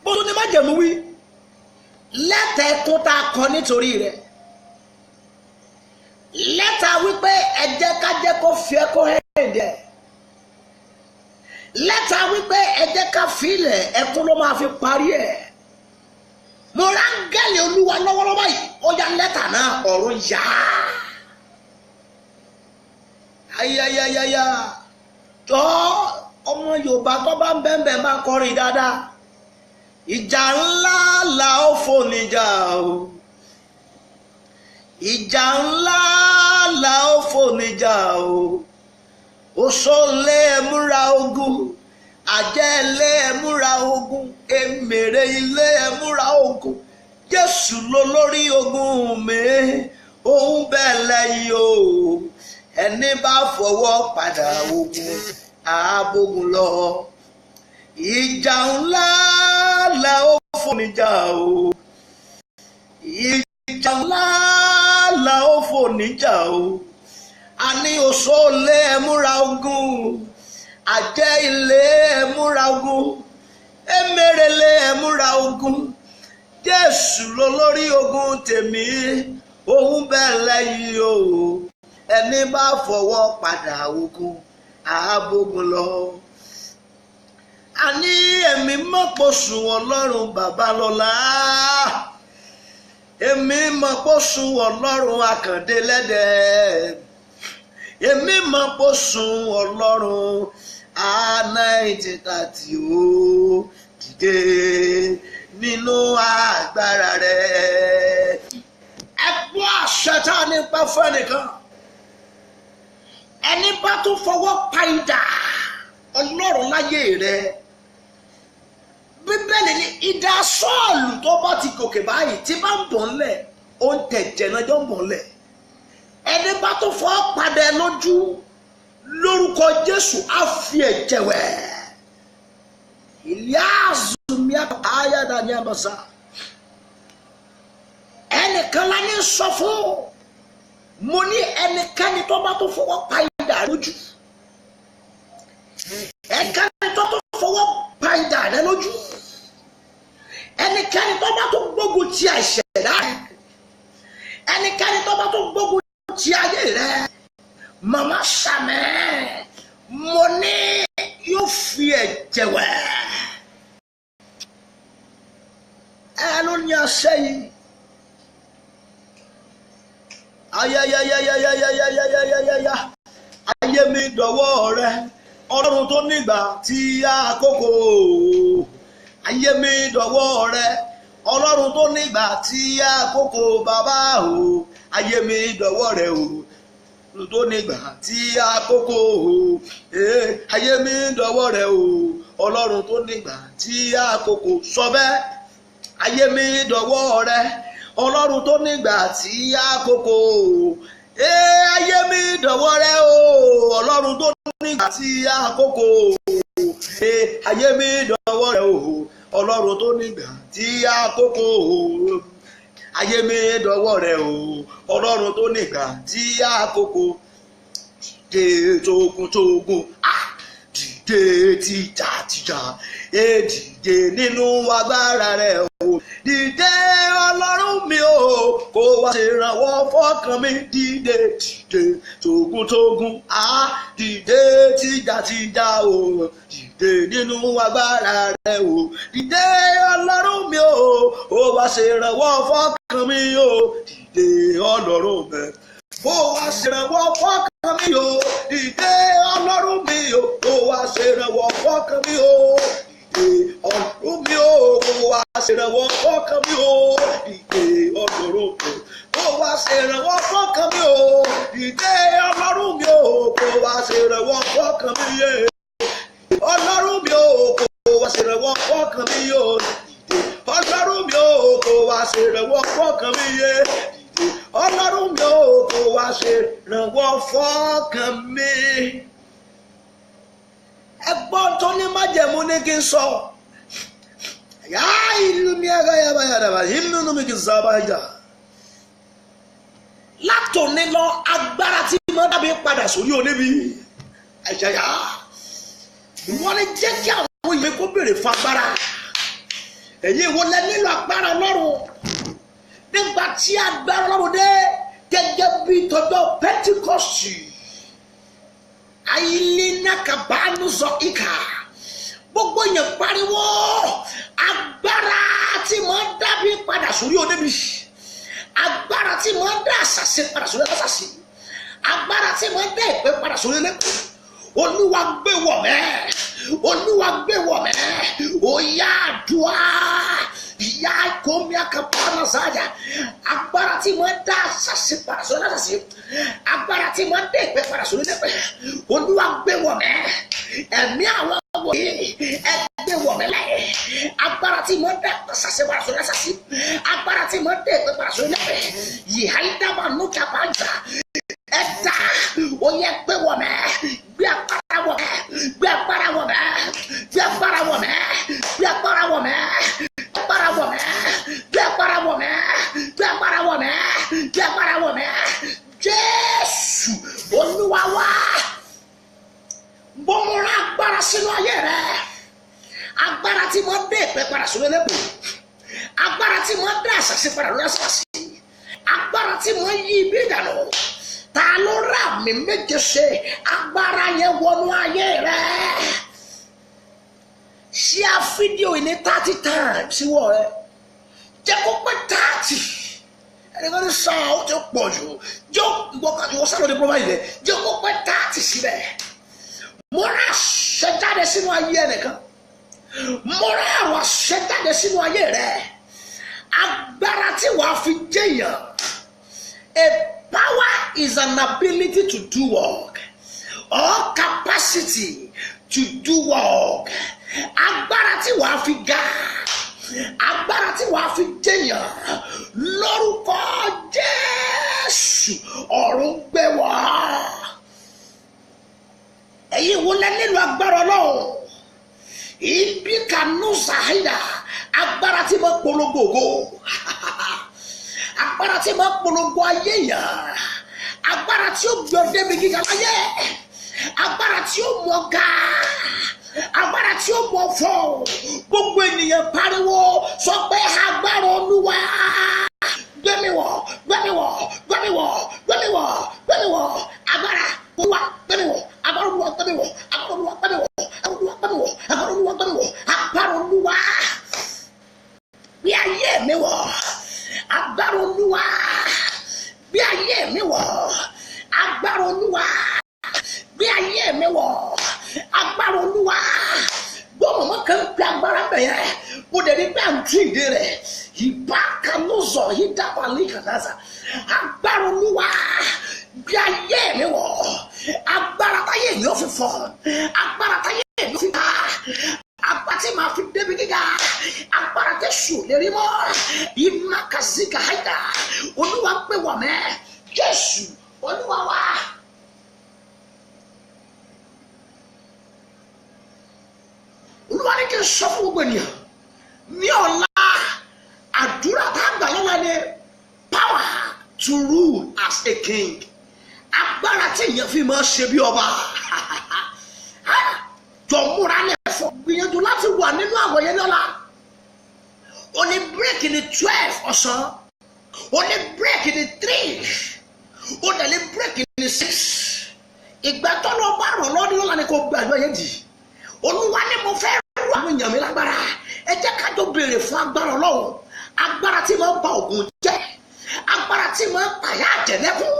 Bọ́dún ni májẹ̀mú wí. Lẹ́tà ẹkún tá a kọ nítorí rẹ̀. Lẹ́tà wípé ẹ jẹ́ ká jẹ́ kó fi ẹkún hẹ́ndẹ̀. Lẹ́tà wípé ẹ jẹ́ ká filẹ̀ ẹkún ló máa fi parí ẹ̀. Mo rángẹ́lì Olúwa lọ́wọ́lọ́wọ́ yìí, ó yá lẹ́tà náà ọ̀run yá. Ayayayaya, jọ ọmọ Yorùbá tó bá ń bẹ́ẹ̀ máa kọrin dáadáa. Ìjà ńlá la ó fò níjà o. Ìjà ńlá la ó fò níjà o. Oṣó lé múra ogun, àjẹ́ ilé múra ogun, èmèrè ilé múra ogun. Jésù ló lórí ogun mi, òun bẹ́ẹ̀ lẹ́yìn o. Ẹni bá fọwọ́ padà ogun àbógun lọ. Ìjà ńlá la ó fò níjà o. Ìjà ńlá la ó fò níjà o. A ní oṣó lé múra ogun, àjẹ́ ilé múra ogun, èmèrè lé múra ogun. Jésù ló lórí ogun tèmi, òun bẹ́ẹ̀ lẹ́yìn o. Ẹni bá fọwọ́ padà ogun àbógun lọ. A ní èmi mọ̀pọ̀ sùn Ọlọ́run Babalọ́lá. Èmi mọ̀pọ̀ sùn Ọlọ́run Àkàndé lẹ́dẹ̀. Èmi mọ̀pọ̀ sùn Ọlọ́run A1930 ó dìde nínú agbára rẹ̀. Ẹ gbọ́ àṣẹ tá a nípa fún ẹnìkan. Ẹni bá tún fọwọ́ pa idà Ọlọ́run láyé rẹ̀. Bíbélì ní idà Sọ́ọ̀lù tó bá ti gòkè báyìí tí bá ń bọ̀ ńlẹ̀, ó ń tẹ̀jẹ̀ náà jọ ń bọ̀ ńlẹ̀. Ẹni bá tún fọwọ́ padà lójú lórúkọ Jésù á fi ẹ̀jẹ̀ wẹ̀. Ìlíà Zumia ayáda ní àbọ̀sà. Ẹnìkan la ní sọ fún. Mo ní ẹnikẹ́ni tó bá tún fọwọ́ pa idà lójú. Ẹnikẹ́ni tó tún fọwọ́ pa idà rẹ lójú. Ẹnikẹ́ni tó bá tún gbógun ti àìṣẹ̀dá rẹ. Ẹnikẹ́ni tó bá tún gbógun ti ayé rẹ. Màmá Sàmẹ́, mo ní yóò fi ẹ̀jẹ̀ wẹ̀. Ẹ ló ní àṣẹ yìí. Ayayayayayayayayayaya. Ayé mi dọ̀wọ́ rẹ, Ọlọ́run tó nígbà tí àkókò. Ayé mi dọ̀wọ́ rẹ, Ọlọ́run tó nígbà tí àkókò bàbá o. Ayé mi dọ̀wọ́ rẹ o, tó nígbà tí àkókò o. Ayé mi dọ̀wọ́ rẹ o, Ọlọ́run tó nígbà tí àkókò. Sọ bẹ́ẹ̀. Ayé mi dọ̀wọ́ rẹ, ọlọ́run tó nígbà tí àkókò ayé mi dọ̀wọ́ rẹ o ọlọ́run tó nígbà tí àkókò ayé mi dọ̀wọ́ rẹ o ọlọ́run tó nígbà tí àkókò ayé mi dọ̀wọ́ rẹ o ọlọ́run tó nígbà tí àkókò dìde tógun dìde tìjàtìjà dìde nínú agbára rẹ o dìde ọlọ́run mi o kó wá ṣèrànwọ́ fọ́kàn mi dìde tógun dìde tìjàtìjà o dìde nínú agbára rẹ o dìde ọlọ́run mi o kó wá ṣèrànwọ́ fọ́kàn mi o dìde ọlọ́run mi kó wá ṣèrànwọ́ fọ́kàn mi o dìde ọlọ́run mi o kó wá ṣèrànwọ́ fọ́kàn mi o dìde ọlọ́run mi o kó wá ṣèrànwọ́ fọ́kàn mi o dìde ọlọ́run mi kó wá ṣèrànwọ́ fọ́kàn mi o dìde ọlọ́run mi o kó wá ṣèrànwọ́ fọ́kàn mi yé ọlọ́run mi o kó wá ṣèrànwọ́ fọ́kàn mi o dìde ọlọ́run mi o kó wá ṣèrànwọ́ fọ́kàn mi yé ọlọ́run mi ò kó wá ṣèrànwọ́ fọ́kàn mi. ẹgbọ́n tó ní májẹ̀mú ní kí n sọ yá ìlú mi ẹ̀rọ yàrá yàrá ìlú mi kì í sábà jà. látòní lọ agbára tí mo dábì padà sórí oníbi ẹ̀jẹ̀yà wọ́n ní jẹ́ kí àwọn ìwé kó béèrè fún agbára èyí wo lẹ nílò agbára ọlọ́run nígbà tí agbára ọlọ́run dé gẹ́gẹ́ bí tọjọ́ Pẹ́ńtíkọ́sì ayélujára zọ ìkà gbogbo yẹn pariwo agbára tí mo dábì padà sórí oníbi agbára tí mo dá àṣàṣe padà sórí àṣàṣe agbára tí mo dá ìpè padà sórí lẹ́kọ̀ọ́ olúwa gbé wọ̀ mẹ́ olúwa gbé wọ̀ mẹ́ òyà àdúrà ìyá ìkómi akapana sájà agbára tí mo dá àṣàṣe padà sórí àṣàṣe agbára tí mo dá ìpè padà sórí lẹ́kọ̀ọ́ olúwa gbé wọ̀ mẹ́ ẹ̀mí àwọn wọ̀nyí ẹgbẹ́ wọ̀ mẹ́ láyé agbára tí mo dá àṣàṣe padà sórí àṣàṣe agbára tí mo dá ìpè padà sórí lẹ́kọ̀ọ́ yìí àyídábà nùkà bá ń jà ẹ̀dá oyè gbé wọ̀ mẹ́ gbé agbára wọ̀ mẹ́ gbé agbára wọ̀ mẹ́ gbé agbára wọ̀ mẹ́ gbé agbára wọ̀ mẹ́ agbára wọ̀ mẹ́ gbé agbára wọ̀ mẹ́ gbé agbára wọ̀ mẹ́ gbé agbára wọ̀ mẹ́ Jésù Olúwa wa bọ́mọ̀rán agbára sínú ayé rẹ agbára tí mo dé ìpè padà sórí lẹ́bùn agbára tí mo dé àṣàṣe padà lórí àṣàṣe agbára tí mo yí ibi ìdànù ta ló rà mí méje ṣe agbára yẹn wọnú ayé rẹ ṣí a fídíò yìí ní 30 times síwọ rẹ jẹ́ kó pé 30 ẹnìkan ní sàn ó ti pọ̀ jù jọ ìwọ sáré ní provide rẹ jẹ́ kó pé 30 síbẹ̀ mo rà ṣẹjáde sínú ayé ẹnìkan mo rà àwọn ṣẹjáde sínú ayé rẹ agbára tí wàá fi jẹyàn power is an ability to do work or capacity to do work. Agbára tí wàá fi ga, agbára tí wàá fi jẹyàn lórúkọ Jésù ọ̀run gbé wá. Ẹ̀yin wo lẹ nílò agbára Ọlọ́run? Ibi kanú sàhídà agbára tí mo polongo ògo. Agbára tí máa polongo ayé yàn agbára tí ó gbé ọdẹ mi gíga láyé agbára tí ó mọ ga agbára tí ó mọ fọ gbogbo ènìyàn pariwo sọ pé agbára Olúwa gbẹmí wọ̀ gbẹmí wọ̀ gbẹmí wọ̀ gbẹmí wọ̀ gbẹmí wọ̀ agbára Olúwa gbẹmí wọ̀ agbára Olúwa gbẹmí wọ̀ agbára Olúwa gbẹmí wọ̀ agbára Olúwa gbẹmí wọ̀ agbára Olúwa gbẹmí wọ̀ agbára Olúwa bí ayé mi wọ̀. Agbára Olúwa bí ayé mi wọ̀ agbára Olúwa bí ayé mi wọ̀ agbára Olúwa gbọ́mọ̀ mọ́ kàn gbé agbára bẹ̀yẹ bó dẹ̀ ní bá ń tún ìdí rẹ̀ ìbá kan ló zọ̀ yìí dábàá ní kàdáza agbára Olúwa bí ayé mi wọ̀ agbára táyé mi ò fi fọ́ agbára táyé mi ò fi ká agbára. Agbati ma fi debi giga. Agbára te su le ri mo. Ima kaziga haida. Olúwa pè wá me. Jésù Olúwa wa. Olúwa ní kí n sọ fún gbogbo ènìyàn. Ní ọ̀la àdúrà tá a gbà lọ́wọ́ ni power to rule as a king. Agbára tí èèyàn fi máa ṣe bí ọba. Jọ múra lẹ́fọ̀ gbìyànjú láti wà nínú àwọ̀ yẹn lọ́la. O ní break ní 12 ọ̀sán. O ní break ní 3. O dẹ̀ lè break ní 6. Ìgbà tó lọ bá rọ̀ lọ́dún lọ́la ni kò gbàgbọ́ yẹn dì. Olúwa ni mo fẹ́ rú àwọn èèyàn mi lágbára. Ẹ jẹ́ ká jọ béèrè fún agbára Ọlọ́run. Agbára tí máa ń ba ògùn jẹ́. Agbára tí máa ń pàyà àjẹ̀lẹ́kùn.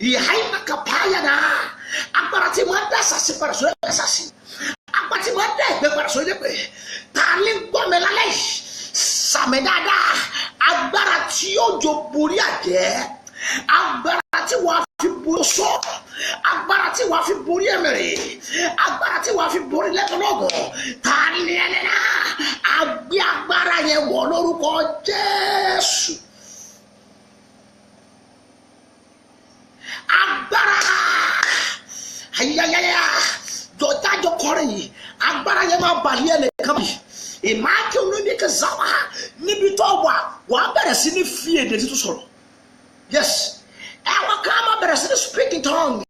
Ìhà iná kàpáyà náà. Agbára tí máa ń dá sàṣì padà sórí ẹ̀ sàṣì. Agbára tí máa ń dá ẹ̀gbẹ́ padà sórí ẹ̀ pé. Ta ni gbọ́ mi lálẹ́ yìí? Sàmì dáadáa. Agbára tí yóò jọ borí àjẹ́. Agbára tí wàá fi borí sọ. Agbára tí wàá fi borí ẹ̀mẹ̀rẹ̀. Agbára tí wàá fi borí lẹ́kọ̀ọ́gọ̀. Ta ni ẹni náà? Agbé agbára yẹn wọ̀ lórúkọ Jésù. Agbára ayayaya jọjájọ kọrin yìí. Agbára yẹn máa balẹ̀ ẹnìkan bí. Ìmáàkì olóńgbé zawa níbi tó wà bẹ̀rẹ̀ sí ní fi èdè tuntun sọ̀rọ̀. Yes. Ẹ̀wọ̀n kan máa bẹ̀rẹ̀ sí ní speak in tongue.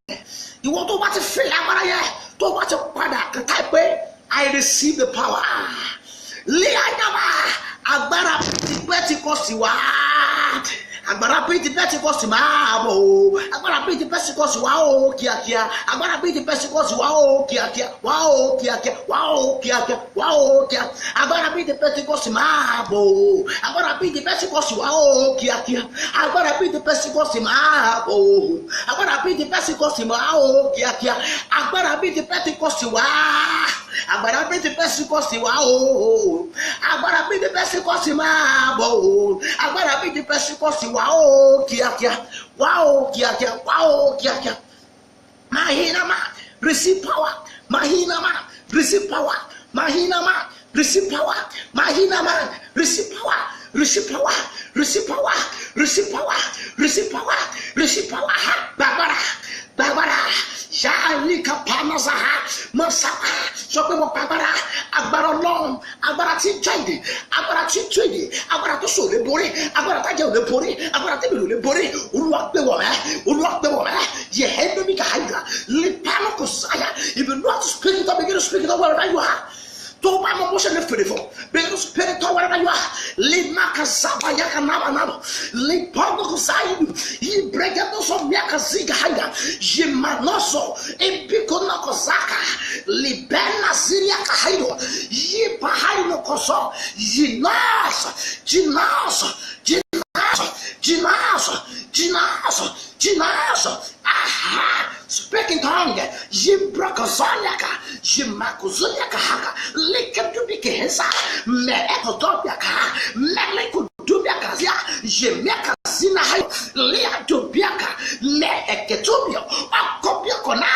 Ìwọ tó bá ti fi agbára yẹn tó bá ti padà kẹta pé I receive the power. Lé àyàmá agbára pípẹ́ ti kọ́ sí wa. Agbára bíi ti Pentecost máa bọ̀ o. Agbára bíi ti Pentecost wá o kíákíá. Agbára bíi ti Pentecost wá o kíákíá. Wá o kíákíá. Wá o kíákíá. Wá o kíákíá. Agbára bíi ti Pentecost máa bọ̀ o. Agbára bíi ti Pentecost wá o kíákíá. Agbára bíi ti Pentecost máa bọ̀ o. Agbára bíi ti Pentecost máa o kíákíá. Agbára bíi ti Pentecost wá. Agbára bíi ti Pentecost wá o. Agbára bíi ti Pentecost máa bọ̀ o. Agbára bíi ti Pentecost wá. Wow, kia. Wow, kia. Wow, kia. Mahina ma, receive power. Mahina ma, receive power. Mahina ma, receive power. Mahina ma, receive power. Receive power. Receive power. Receive power. Receive power. Receive power. Barbara. Jali kapana zaha. Masaka. Sọ pé mo barbara. Agbára Ọlọ́run. Agbára tí jáde. Agbára tí jáde. Agbára tó sọ lè borí. Agbára tá jẹ́ ò lè borí. Agbára tí mi ò lè borí. Olúwa gbé wọ̀ mẹ́. Olúwa gbé wọ̀ mẹ́. Yẹ ẹ́ mi ka hàyà. Lè pàmò kò sáyà. If you know how to speak it up, begin to speak it up wherever you are. Tó bá mọ bó ṣe lè fèrè fún. Begin to speak it up wherever you are. Lè má ka sábà yá ka náà náà. Lè pàmò kò sáyà. Yí brẹ́kẹ́ tó sọ mí àkà sí hàyà. Yí mà náà sọ. Ebi kò náà kò sáka. Lè bẹ́ẹ̀ náà sírí àkà hàyà. Yí pa hàyà kò sọ. Yí náà sọ. Jinasa. Aha. Speaking tongue. Jimbrakazoniaka. Jimakuzoniaka haka. Likadubikehesa. Meekotobiaka. Melekudubiaka. Jemekazina hayo. Liadubiaka. Meeketubio. Akobiakona.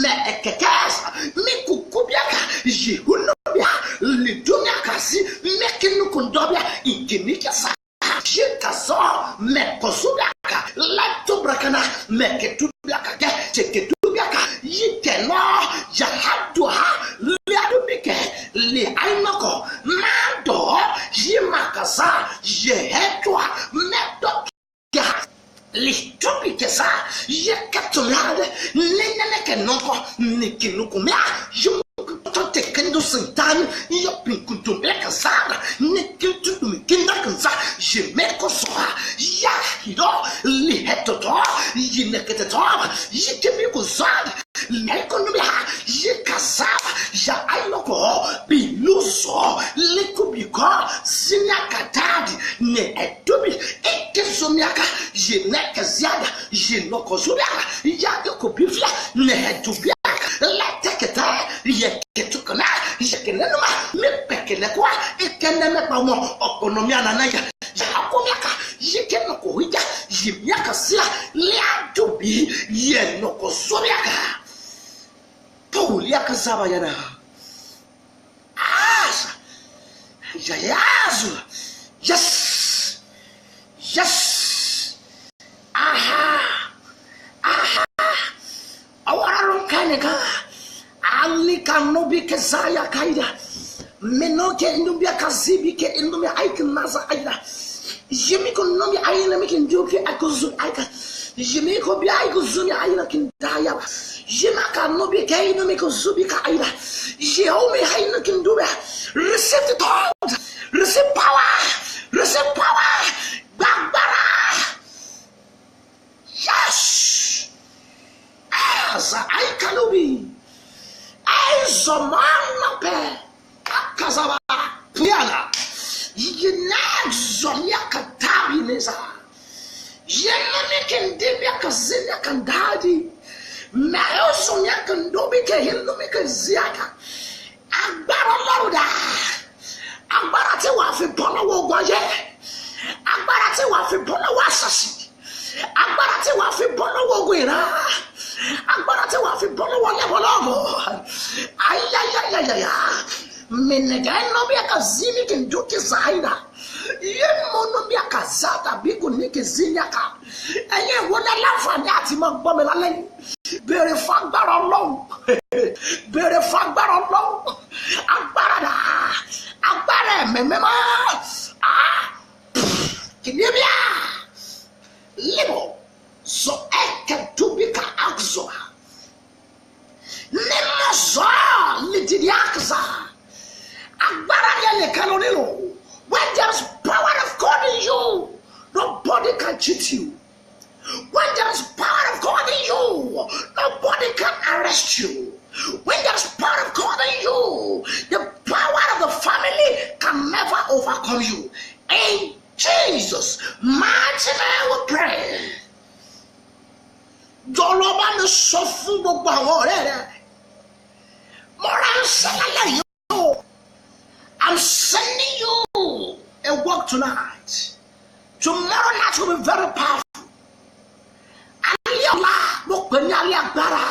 Meekekesa. Mikukubiaka. Jihunubia. Lidumiakasi. Mekinukundobia. Iginikasa. Jikazo mekosubiaka latubrakana meketubiaka cheketubiaka yiteno yahaduha liadubike li ainoko mando yimakasa yehedwa medokia litubikesa yekatumade neneneke noko nikinukumia te kendo sentane yo pinkutu bleka sana nikitu mikinda kansa je meko soa ya hido li hetoto yinekete to yitemi kuzana nekonomia yikasaba ya ainoko biluso likubiko sinyakatadi ne etubi ekesomiaka yinekeziada yinokozubiaka yakobifia ne etubia lateketa yeketukana yekenema mepekelewa ikenemepamo okonomia nanaya yakomiaka yekenoko yimiaka sia liadubi yenokosobiaka pauliaka zabayana asa Yes. Yes. Aha. Awara kanika. Ali kanobi kezaya kaida. Menoke indubia kazibi ke indubia aiknaza aida. Jimi konomi aina mikin joke akuzu aika. Jimi ko bi aikuzumi aina kindaya. Jima kanobi ke ino mikuzubi ka aida. Jehomi aina kinduba. Receive the thought. Receive power. Receive power. Bagbara. Yes. As I kanubi. Zomana pe akazaba piana yina zomya katabi neza yena mekendebya kazenya kandadi mayo zomya kandobi ke hendo mekeziaka agbara lorda agbara te wa fi bono wo gwaje agbara te wa fi bono wa sasi agbara te wa fi bono wo gwira agbara te wa fi bono wo lebologo ayayayaya menega no bia kazini kenduke zaida yemo no bia kazata biku nikizinyaka enye wona lafa ni ati mo gbo me lale bere fagbara Ọlọ́run bere fagbara Ọlọ́run agbara memema kinibia limo so eketubika akzo Nemozo litidiakza. Agbara yele kalonilo. When there's power of God in you, nobody can cheat you. When there's power of God in you, nobody can arrest you. When there's power of God in you, the power of the family can never overcome you. In Jesus' mighty name we pray. Joloba me sofu gbogbo àwọn ọ̀rẹ́ rẹ̀. I'm sending you a work tonight. Tomorrow night will be very powerful. Aliola mo pe ni ali agbára.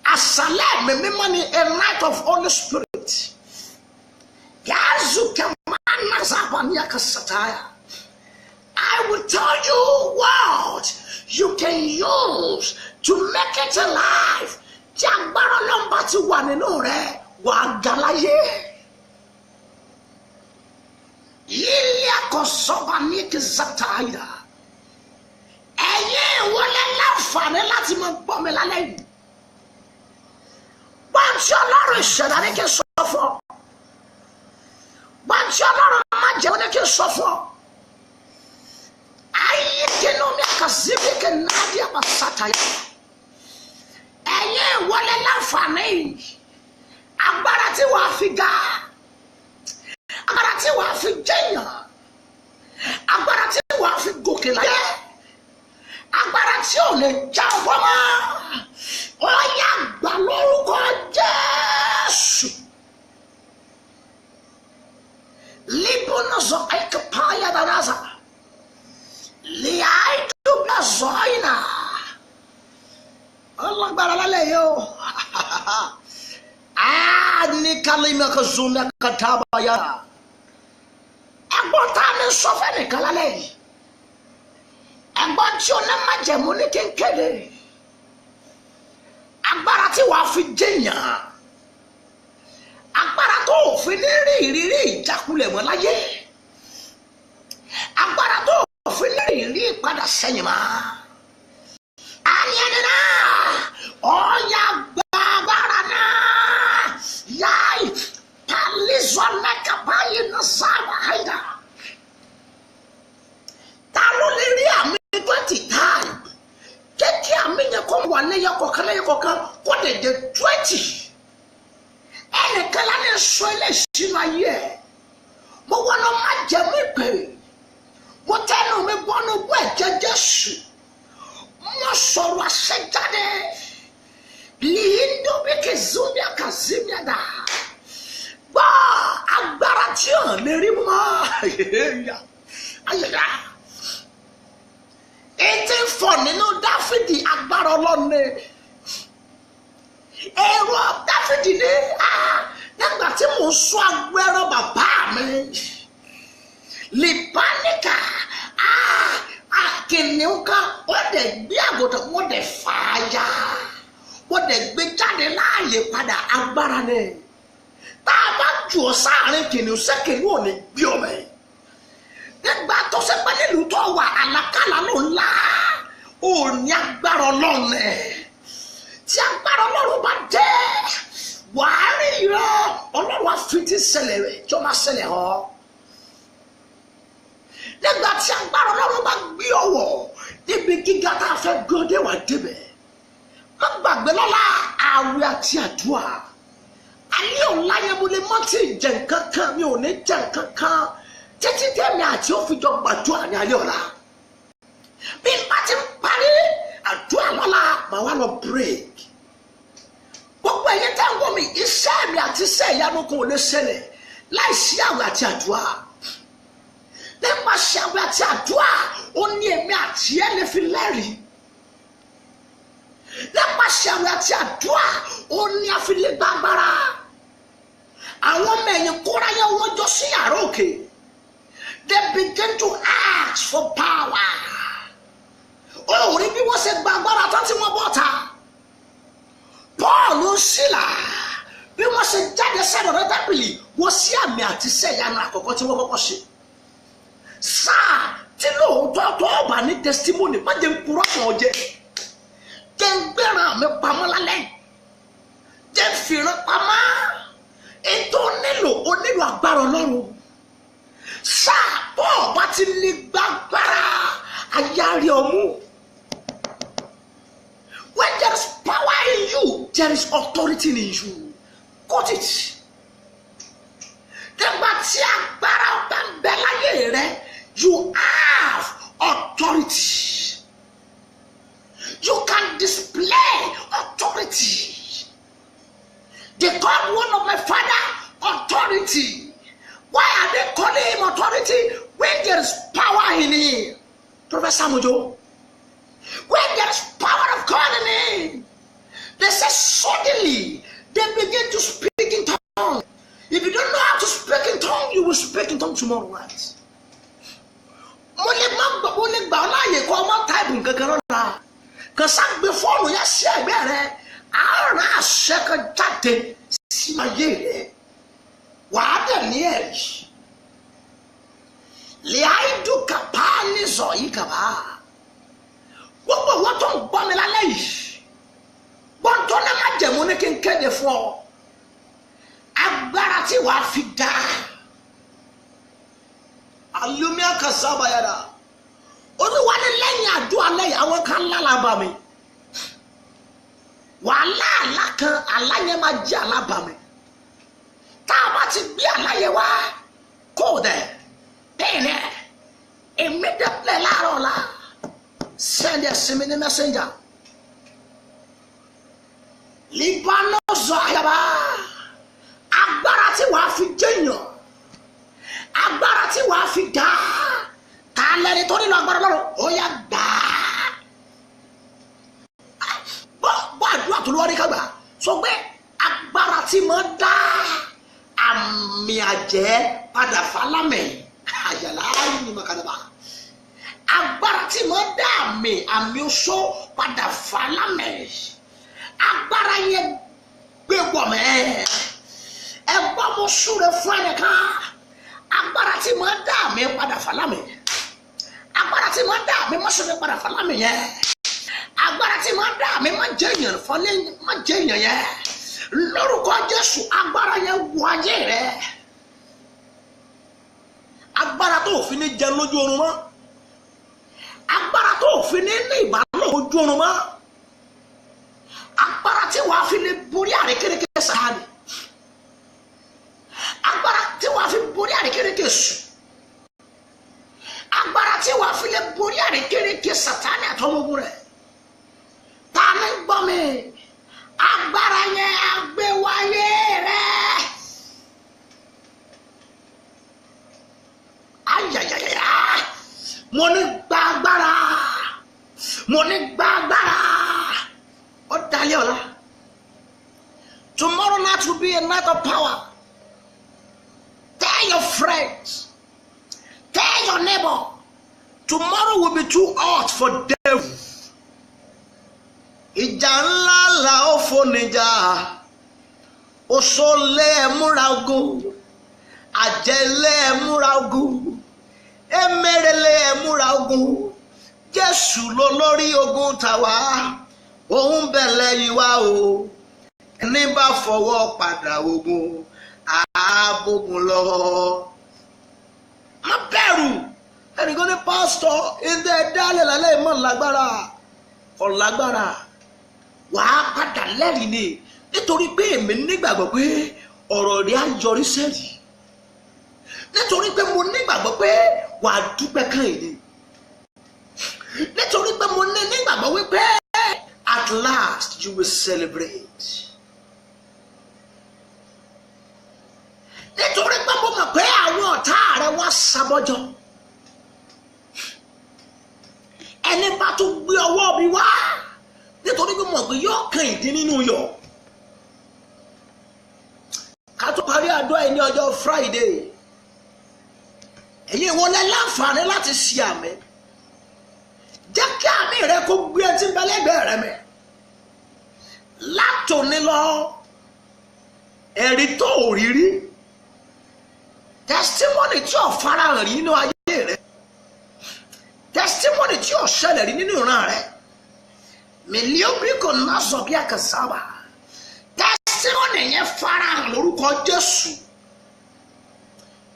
Asale me money a night of Holy Spirit. Gazu kamana zabania kasataya. I will tell you what you can use to make it alive. Jagbara number 2 nínú rẹ̀ wà galaye. Ilé akọ̀sọ́ba ní kìsàtàyà. Ẹ̀yin wọlé láǹfààní láti máa gbọ́ mi lálẹ́ yìí. Báńkì Ọlọ́run ìṣẹ̀dá ní kí n sọ fún ọ. Báńkì Ọlọ́run máa jẹun ní kí n sọ fún ọ. Ayé kìnnú mi kàzíbi kì náà di àbàsàtàyà. Ẹ̀yin wọlé láǹfààní agbára tí wàá fi ga, agbára tí wàá fi jẹyàn, agbára tí wàá fi gòkè láyé, agbára tí ò lè já ọgbọ́n mọ́, ó yá gbà lórúkọ Jésù. Libonozo ekapaya danaza, liaitu blazoina. Allah baralale yo. Ni kalima kazuna kataba ya. Agbota mi sofe ni kalale. Agbon tí ó na májẹ̀mú ní kékeré. Agbára tí wàá fi jẹyàn. Agbára tó fi ní rí ìrírí ìjákulẹ̀ mọ́ láyé. Agbára tó fi ní rí ìrírí ìpadà sẹ́yìn mọ́. Ayẹnìna. Oya gbàgbára náà. Yai. Talizọ́nà kàbáyé náà sábà haida. Ta ló lè rí àmì 20 times? Kéèké àmì yẹn kọ́ wà lẹ́yìn kọ̀ọ̀kan kó lè dé 20. Ẹnìkan lánàá sọ eléyìí náà yẹ. Mo wọ́n náà má jẹ́ mi pè. Mo tẹ́nu mi bọ́nu bọ́ ẹ̀jẹ̀ Jésù. Mo sọ̀rọ̀ àṣẹ jáde. Lindo beke zumbia kazimia da. Gbọ́ agbára tí ò lè rí mọ́. Ayẹyẹ. Ètè ń fọ̀ nínú Dáfídì agbára Ọlọ́run ni. Èrò Dáfídì ni nígbà tí mo sọ agbẹ́rọ bàbá mi lipanika kìnìún kan wọ́n dẹ̀ gbé àgùntàn wọ́n dẹ̀ fà á ya wọ́n dẹ̀ gbé jáde láàyè padà agbára ni tá a bá jù ọ́ sáàrin kìnìún sẹ́kìnìún ò ní gbé ọmọ yìí nígbà tó ṣe pé nílùú tó wà àlàkálà ló ńlá ò ní agbára ọlọ́run ẹ̀ tí agbára ọlọ́run bá dé wàá rí irọ́ ọlọ́run àfitì ṣẹlẹ̀ rẹ̀ tí ó máa ṣẹlẹ̀ hàn nígbà tí agbára ọlọ́run bá gbé ọwọ́ níbi gíga tá a fẹ́ gbọ́dé wà débẹ̀ má gbàgbé lọ́la àwẹ̀ àti àdúrà alẹ́ ọ̀la yẹn mo lè má ti jẹ nǹkan kan mi ò ní jẹ nǹkan kan títí tẹ́mi àti òfìjọ gbàdúrà ní alẹ́ ọ̀la bí n bá ti ń parí àdúrà lọ́la màá wá lọ break gbogbo ẹ̀yẹ tá ń wọ̀ mí iṣẹ́ mi àti iṣẹ́ ìyanu kan ò lè ṣẹlẹ̀ láì sí àwẹ̀ àti àdúrà nípa ṣàwẹ̀ àti àdúrà ó ní èmi àti ẹ̀ lè fi lẹ́rìí nípa ṣàwẹ̀ àti àdúrà ó ní àfilẹ̀ gbàgbára àwọn ọmọ ẹ̀yìn kóra yẹn wọ́n jọ sí yàrá òkè they begin to ask for power ó rí bí wọ́n ṣe gbàgbára tán tí wọ́n bọ̀ ta Paul ń ṣìlà bí wọ́n ṣe jáde sẹ́dọ̀ rẹ̀ tábìlì wọ́n sí àmì àti sẹ́yanu àkọ́kọ́ tí wọ́n kọ́kọ́ ṣe sáà tí lóòótọ́ tó ọba ní testimony má jẹ́ ń purọ́ kan ọjẹ́ jẹ́ ń gbéra mi pamọ́ lálẹ́ jẹ́ ń fìràn pamọ́ ètò onílò agbára ọlọ́run sáà tó ọba ti ní gbàgbára ayárí ọmú when there is power in you there is authority in you got it nígbà tí agbára ọba ń bẹ láyé rẹ you have authority. You can display authority. They call one of my father authority. Why are they calling him authority when there is power in him? Professor Mujo. When there is power of God in him, they say suddenly they begin to speak in tongues. If you don't know how to speak in tongues, you will speak in tongues tomorrow, right? Mo lè gbà ọ́ láàyè kọ́ ọmọ táìpù nǹkankan lọ́la kan ságbé fóònù yẹn sí ẹ̀gbẹ́ rẹ àárọ̀ àṣẹ kan jáde sí ayé rẹ wàá dẹ̀ ní ẹ̀rí lè àìdù kàpá ní zọ̀ yìí kàpá gbogbo wọn tó ń gbọ́ mi lálẹ́ yìí gbọ́ntọ́ ní má jẹ̀mú ní kí n kéde fún ọ agbára tí wàá fi dá alumia kasaba yada olúwa ní lẹ́yìn àdúrà lẹ́yìn àwọn kan lálàbà mi wàhálà àlá kan aláyẹ máa jẹ́ àlábà mi tá a bá ti gbé aláyẹ wá kó dẹ̀ bẹ́ẹ̀ ni èmi dẹ́pẹ́ láàárọ̀ la send ẹ̀sìn mi ní messenger libanos ayaba agbára tí wàá fi jẹ́yàn agbára tí wàá fi dá ta lẹ́ni tó nílò agbára lọ́rùn ó yá gbà á bọ́ àdúrà tó lọ́wọ́ ní ká gbà sọ pé agbára tí mo dá àmì àjẹ́ padà fálámẹ̀ àyàlá ní makadaba agbára tí mo dá àmì oṣó padà fálámẹ̀ agbára yẹn gbé wọ̀ mẹ́ ẹ gbọ́ mo súre fún ẹnìkan agbára tí mo dá mi padà fàlámì agbára tí mo dá mi mọ́sọ̀rọ̀ padà fàlámì yẹn agbára tí mo dá mi má jẹ́ èèyàn fọ́lẹ́ má jẹ́ èèyàn yẹn lórúkọ Jésù agbára yẹn wọ ayé rẹ agbára tó òfin ní jẹun lójú oorun mọ́ agbára tó òfin ní ìbálò ojú oorun mọ́ agbára tí wàá fi lè borí àrékérekè sáárì agbára tí wàá fi borí àrékérekè sùn agbára tí wàá fi lè borí àrékérekè Sátánì àtọmọgùn rẹ̀ ta ni gbọ́ mi agbára yẹn agbéwáyé rẹ̀ ayayaya mo ní gba agbára ó dalẹ́ ọ̀la tomorrow night will be a night of power. your friends. Tell your neighbor, tomorrow will be too hot for devil. Ìjà ńlá la ó fonijà, òṣòlé ẹ̀múra ogun, àjẹ́lé ẹ̀múra ogun, ẹ̀mẹ́rẹ́lé ẹ̀múra ogun. Jésù ló lórí ogun tàwa, òun bẹ̀ lẹ́yìn wa o. Ẹni bá fọwọ́ padà ogun, àbógun lọ. Má bẹ̀rù, ẹnìkan ní pásítọ̀ ilé dálẹ̀ lálẹ́ ìmọ̀ lágbára, ọ̀lágbára. Wàá padà lẹ́rìí ni nítorí pé èmi nígbàgbọ́ pé ọ̀rọ̀ rẹ̀ á yọrí sẹ́rì. Nítorí pé mo nígbàgbọ́ pé wàá dúpẹ́ kàn yìí. Nítorí pé mo nígbàgbọ́ wípé at last you will celebrate. Nítorí pé mo mọ̀ pé àwọn ọ̀tá rẹ̀ wá sábọ́jọ́. Ẹni bá tún gbé ọwọ́ mi wá nítorí pé mo mọ̀ pé yóò kàn ìdí nínú yọ̀. Ká tó parí àdúrà yìí ní ọjọ́ Friday. Ẹ̀yin ìwọ lẹ láǹfààní láti ṣe àmì. Jẹ́ kí àmì rẹ kó gbé ẹtí bẹ́lẹ́gbẹ̀ẹ́ rẹ mẹ́. Látòní lọ ẹ̀rí tó ò rí rí. Testimony tí ò farahàn rí nínú ayé rẹ. Testimony tí ò ṣẹlẹ̀ rí nínú ìran rẹ. Mílíọ̀nù kò ná sọ bí àkàsábà. Testimony yẹn farahàn lórúkọ Jésù.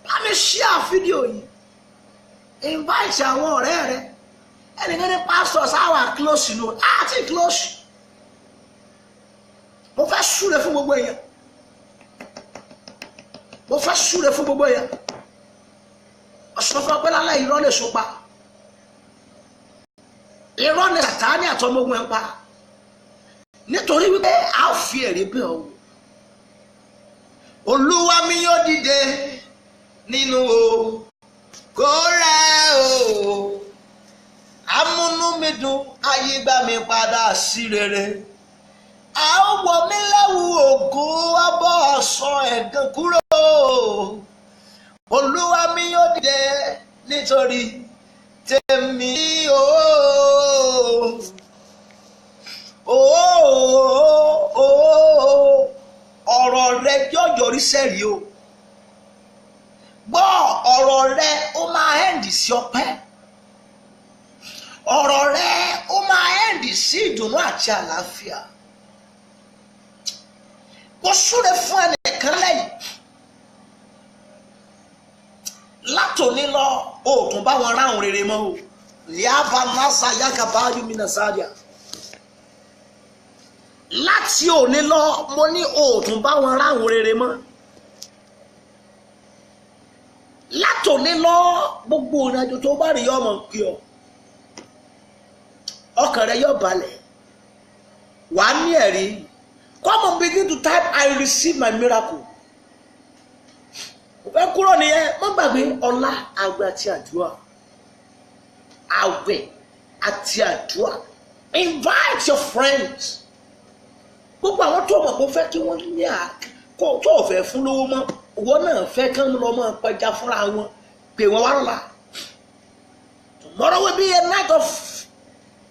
Bá mi share fídíò yìí. Invite àwọn ọ̀rẹ́ rẹ. Ẹnìkan ní pastors our close nù. Àti close. Mo fẹ́ súre fún gbogbo èèyàn. Mo fẹ́ súre fún gbogbo èèyàn. Ọ̀sán fún ọpẹ́ lálẹ́ irọ́ lè so pa. Irọ́ ni Sátánì àtọmọ ogun ẹ̀ pa. Nítorí wípé a ó fi ẹ̀rí bẹ̀ ọ́. Olúwa mi yóò dìde nínú ògo rẹ̀ o. Amúnú mi dùn, ayé gbà mí padà sí rere. A ó wọ̀ mí lẹ́wù ògo, abọ́ ọ̀sán ẹ̀gàn kúrò. Olúwa mi yóò dìde nítorí tèmi o. Ọ̀rọ̀ rẹ yóò yọrí sẹ́rí o. Gbọ́ ọ̀rọ̀ rẹ ó máa ẹ̀ǹdì sí ọpẹ́. Ọ̀rọ̀ rẹ ó máa ẹ̀ǹdì sí ìdùnnú àti àlàáfíà. Mo súre fún ẹnìkan lẹ́yìn. Látòní lọ òòtún bá wọn ráhùn rere mọ́ o. Liaba nasa yakaba yumina sadia. Láti òní lọ mo ní òòtún bá wọn ráhùn rere mọ́. Látòní lọ gbogbo ìrìnàjò tó bá rí ọmọ pé ọ. Ọkàn rẹ yóò balẹ̀. Wàá ní ẹ̀rí. Come and begin to type, I receive my miracle. Mo fẹ́ kúrò nìyẹn, má gbàgbé ọlá àwẹ̀ àti àdúrà. Àwẹ̀ àti àdúrà. Invite your friends. Gbogbo àwọn tó mọ̀ kó fẹ́ kí wọ́n ní kó tó fẹ́ fún lówó mọ́. Owó náà fẹ́ kán lọ mọ́ pẹja fúnra wọn. Pè wọ́n wá lọ́la. Tomorrow will be a night of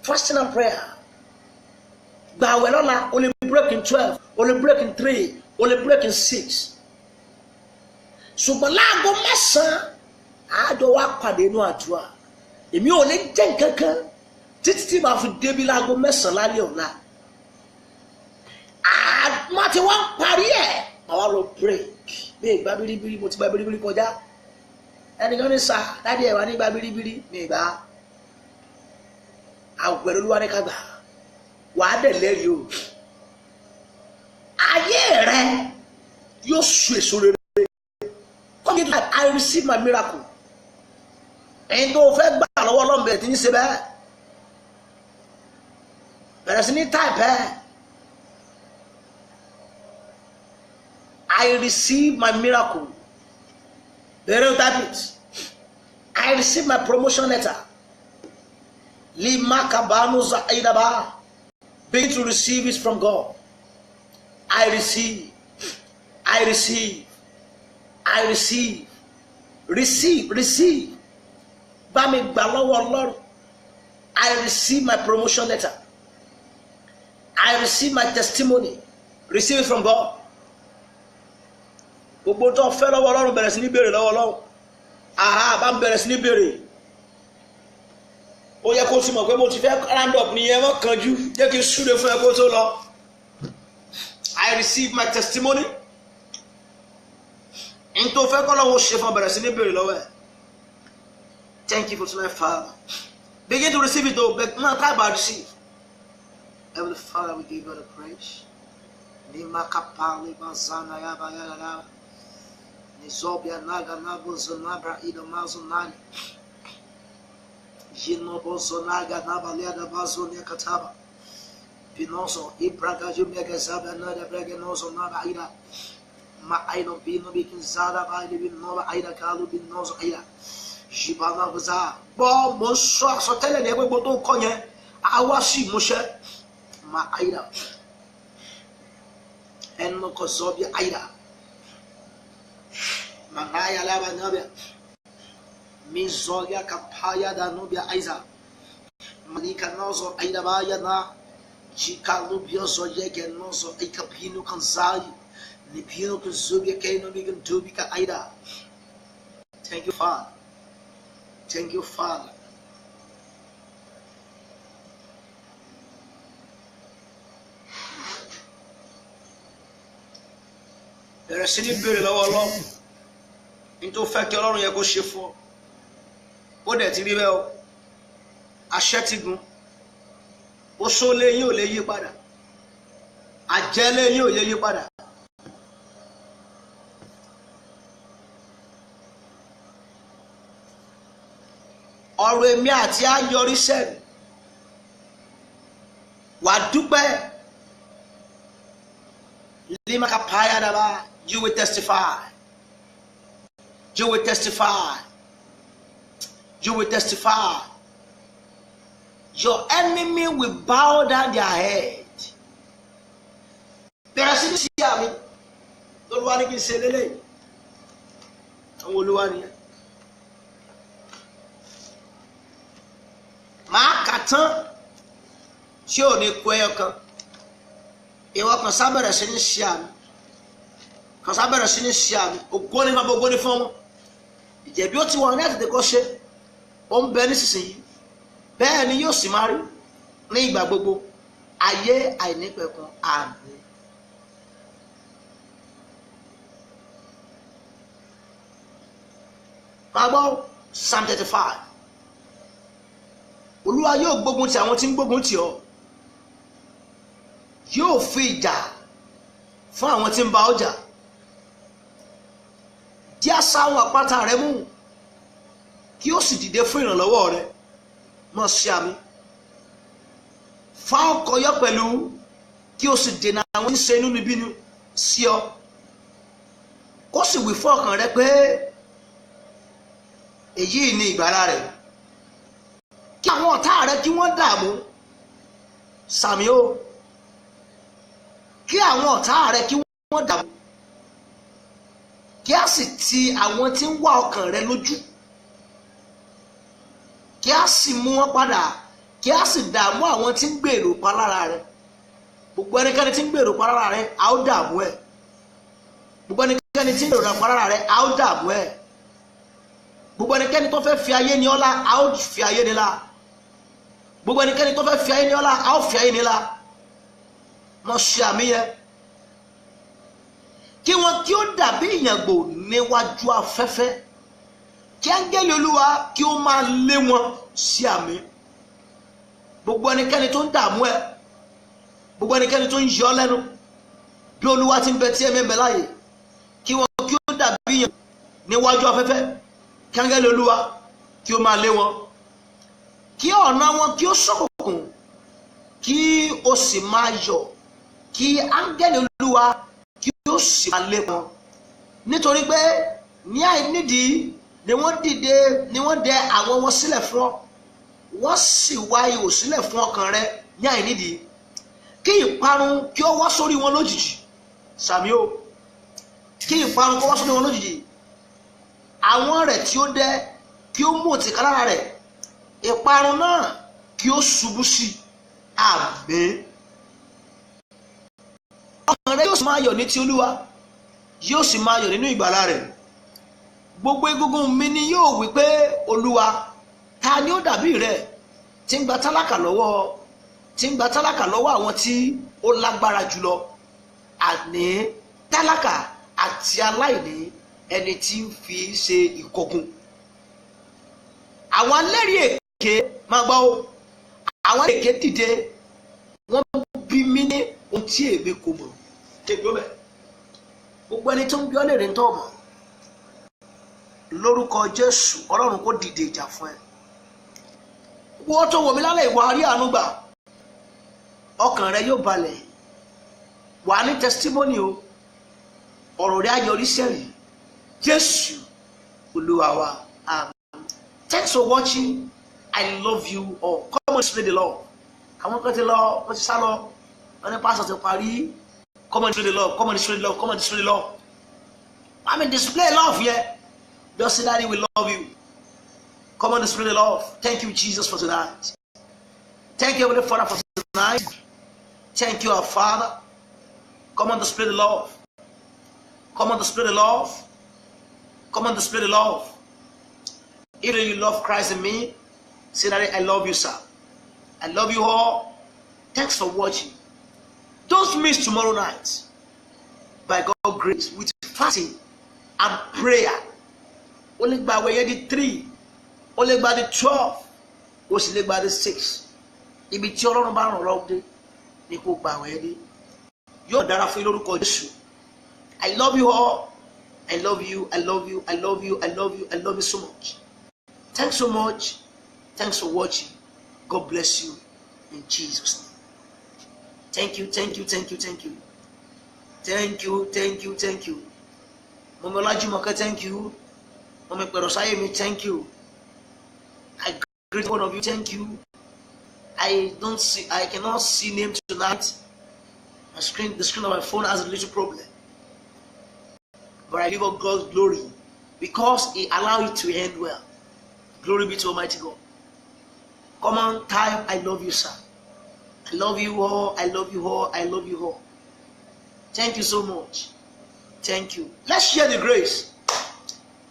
fasting and prayer. Gbàwẹ̀ lọ́la, o lè break in 12, o lè break in 3, o lè break in 6. Ṣùgbọ́n láago mẹ́sàn-án, àjọ wa pàdé inú àdúrà. Èmi ò ní jẹ́ nǹkankan títí tí màá fi débi láago mẹ́sàn-án lálẹ́ ọ̀la. Àmọ́ tí wọ́n parí ẹ̀, àwa lọ break. Mi ì gba biribiri, mo ti gba biribiri kọjá. Ẹnìkan ní sá, dáadé ẹ̀ wá ní gba biribiri, mi ì gbà. Àwẹ̀ lÓlúwa ní ká gbà. Wàá dẹ̀ lẹ́rìí o. Ayé rẹ yóò so èso rere. Come get like I receive my miracle. Ẹni tó fẹ́ gbà lọ́wọ́ Ọlọ́run bẹ̀rẹ̀ tí ń ṣe bẹ́ẹ̀. Bẹ̀rẹ̀ sí ní type ẹ̀. I receive my miracle. Bẹ̀rẹ̀ type it. I receive my promotion letter. Lima kabanu zaidaba. Begin to receive it from God. I receive. I receive. I receive. receive. Bá mi gbà lọ́wọ́ Ọlọ́run. I receive my promotion letter. I receive my testimony. Receive it from God. Gbogbo tó fẹ́ lọ́wọ́ Ọlọ́run bẹ̀rẹ̀ sí ní béèrè lọ́wọ́ Ọlọ́run. Bá ń bẹ̀rẹ̀ sí ní béèrè. Ó yẹ kó ti mọ̀ pé mo ti fẹ́ round up nìyẹn mọ́ kanjú. Jẹ́ kí n súre fún ẹ kó tó lọ. I receive my testimony. In tó fẹ́ kọ́ lọ́wọ́ ṣe fún bẹ̀rẹ̀ sí ní béèrè lọ́wọ́ ẹ̀. Thank you for tonight, Father. Begin to receive it though, but not try to receive. Heavenly Father, we give you the praise. Nimakapali bazana yaba yaba. Nizobia naga nabo zonabra ida mazonani. Jinobo zonaga nabalia da bazonia kataba. Pinoso ibraga jumega zaba nada braga nozo naba ida. Ma aino bino bikin zada ba ida bin nova ida kalu bin nozo ida. Jibana baza. Bo mo so asotele ne gbogbo tó kọ yẹn. Awa si mo se. Ma aida. Enno ko zobia aida. Manaya laba nabia. Mizogia kapaya da nubia aiza. Malika nozo aida baya na. Jika lubio zoyege nozo ikapino kanzai. Nipino kuzubia kaino bigan dubika aida. Thank you, Father. Thank you, Father. Bẹ̀rẹ̀ sí ní béèrè lọ́wọ́ Ọlọ́run ní tó fẹ́ kí Ọlọ́run yẹ kó ṣe fún ọ. Ó dẹ̀ ti rí bẹ́ẹ̀ o. Àṣẹ ti gùn. Ó sólé yín ò lè yí padà. Àjẹ́lé yín ò lè yí padà. Ọ̀rọ̀ èmi àti ayọrí sẹ́ni. Wà dúpẹ́. Lima kapaya daba. You will testify. You will testify. You will testify. Your enemy will bow down their head. Bẹ̀rẹ̀ sí ní sí àmì. Olúwa ní kí n ṣe lélẹ̀. Àwọn Olúwa nìyẹn. Màá kà tán tí ò ní kú ẹyọ kan. Ìwọ kan sábẹ̀rẹ̀ sí ní sí àmì. Kan sábẹ̀rẹ̀ sí ní sí àmì. Ògo ni bàbá ògo ni fún ọmọ. Ìjẹ̀bi ó ti wọ̀ ní àtètè kọ́ ṣe. Ó ń bẹ nísinsìnyí. Bẹ́ẹ̀ ni yóò sì máa rí ní ìgbà gbogbo. Ayé àìnípẹ̀kun àmín. Máa gbọ́ Psalm 35. Olúwa yóò gbógun ti àwọn tí ń gbógun tì ọ́. Yóò fi ìjà fún àwọn tí ń bá ọjà. Dí asà àwọn àpáta rẹ mú kí ó sì dìde fún ìrànlọ́wọ́ rẹ. Mọ̀ sí àmì. Fá ọkọ̀ yọ pẹ̀lú kí ó sì dènà àwọn tí ń ṣe inúnibíni sí ọ. Kó sì wí fún ọkàn rẹ pé èyí ni ìgbàlà rẹ̀. Kí àwọn ọ̀tá rẹ kí wọ́n dààmú. Sàmì o. Kí àwọn ọ̀tá rẹ kí wọ́n dààmú. Kí a sì ti àwọn tí ń wá ọkàn rẹ lójú. Kí a sì mú wọn padà. Kí a sì dààmú àwọn tí ń gbèrò palára rẹ. Gbogbo ẹnikẹ́ni tí ń gbèrò palára rẹ a ó dààmú ẹ̀. Gbogbo ẹnikẹ́ni tí ń gbèrò palára rẹ a ó dààmú ẹ̀. Gbogbo ẹnikẹ́ni tó fẹ́ fi ayé ní ọlá a ó fi ayé ní la. Gbogbo ẹnikẹ́ni tó fẹ́ fi ayé ní ọlá a ó fi ayé ní la. Mọ̀ ṣe àmì yẹn. Kí wọn kí ó dàbí ìyàngbò níwájú afẹ́fẹ́. Kí áńgẹ́lì Olúwa kí ó máa lé wọn sí àmì. Gbogbo ẹnikẹ́ni tó ń dààmú ẹ. Gbogbo ẹnikẹ́ni tó ń yọ lẹ́nu. Bí Olúwa ti ń bẹ tí ẹ̀mí ń bẹ láàyè. Kí wọn kí ó dàbí ìyàngbò níwájú afẹ́fẹ́. Kí áńgẹ́lì Olúwa kí ó máa lé wọn. Kí ọ̀nà wọn kí ó ṣókùnkùn. Kí ó sì máa yọ̀. Kí áńgẹ́lì Olúwa kí ó sì máa lé wọn. Nítorí pé ní àìnídìí ni wọ́n dẹ àwọn wọn sílẹ̀ fún ọ. Wọ́n sì wá ihò sílẹ̀ fún ọkàn rẹ ní àìnídìí. Kí ìparun kí ó wá sórí wọn lójijì. Sàmì o. Kí ìparun kó wá sórí wọn lójijì. àwọn rẹ̀ tí ó dẹ́ kí ó mú òtìká lára rẹ̀, ìparun náà kí ó ṣubú sí. Àmín. Ọkàn rẹ yóò sì máa yọ̀ ní ti Olúwa, yóò sì máa yọ̀ nínú ìgbàlà rẹ̀. Gbogbo egungun mi ni yóò wí pé, Olúwa, ta ni ó dàbí rẹ̀ tí ń gba tálákà lọ́wọ́ àwọn tí ó lágbára jùlọ, àní tálákà àti aláìní, ẹni tí ń fi ṣe ìkógun. Àwọn ẹlẹ́rìí èké máa gbọ́ o, àwọn èké dìde, wọ́n bí mi ní ohun tí èmi kò mọ̀. Gbogbo ẹni tó ń bí ọ lè rí tó mọ̀, lórúkọ Jésù Ọlọ́run kó dìde ìjà fún ẹ. Wọ́n tó wò mí lálẹ́ ìwà rí àánú gbà, ọkàn rẹ yóò balẹ̀, wà ní testimony o, ọ̀rọ̀ rẹ á yọrí sẹ́rìí. Jésù Olúwa wa. Amen. Thanks for watching. I love you all. Come on, display the love. Àwọn kan ti lọ, wọ́n ti sá lọ, wọ́n ní pásítọ̀ ti parí. Come on, display the love. Come on, display the love. Come on, display the love. I mean, display love here. Just say, Daddy, we love you. Come on, display the love. Thank you, Jesus, for tonight. Thank you, Heavenly Father, for tonight. Thank you, our Father. Come on, display the love. Come on, display the love. Come on, display the love. If you love Christ in me, say, Daddy, I love you, sir. I love you all. Thanks for watching. Don't miss tomorrow night, by God's grace, with fasting and prayer. Only by way the 3, only by the 12, only by the 6. If it's your own man around it, you go by way. You're there for your Jésù. I love you all. I love you. I love you. I love you. I love you. I love you so much. Thanks so much. Thanks for watching. God bless you in Jesus' name. Thank you. Thank you. Thank you. Thank you. Thank you. Thank you. Thank you. Mama Olajumoke, thank you. Mama Perosayemi, thank you. I greet one of you, thank you. I cannot see names tonight. The screen of my phone has a little problem. But I give up God's glory because He allowed it to end well. Glory be to Almighty God. Come on, type, I love you, sir. I love you all. I love you all. I love you all. Thank you so much. Thank you. Let's share the grace.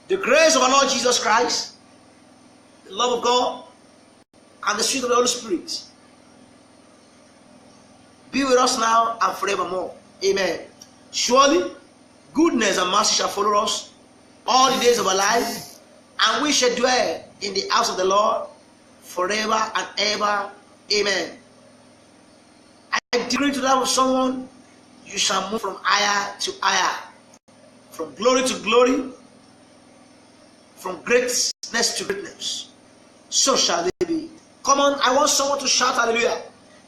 The grace of our Lord Jesus Christ, the love of God, and the sweet of the Holy Spirit be with us now and forevermore. Amen. Surely, goodness and mercy shall follow us all the days of our life, and we shall dwell in the house of the Lord forever and ever. Amen. I decree to that of someone, you shall move from higher to higher, from glory to glory, from greatness to greatness. So shall they be. Come on, I want someone to shout hallelujah.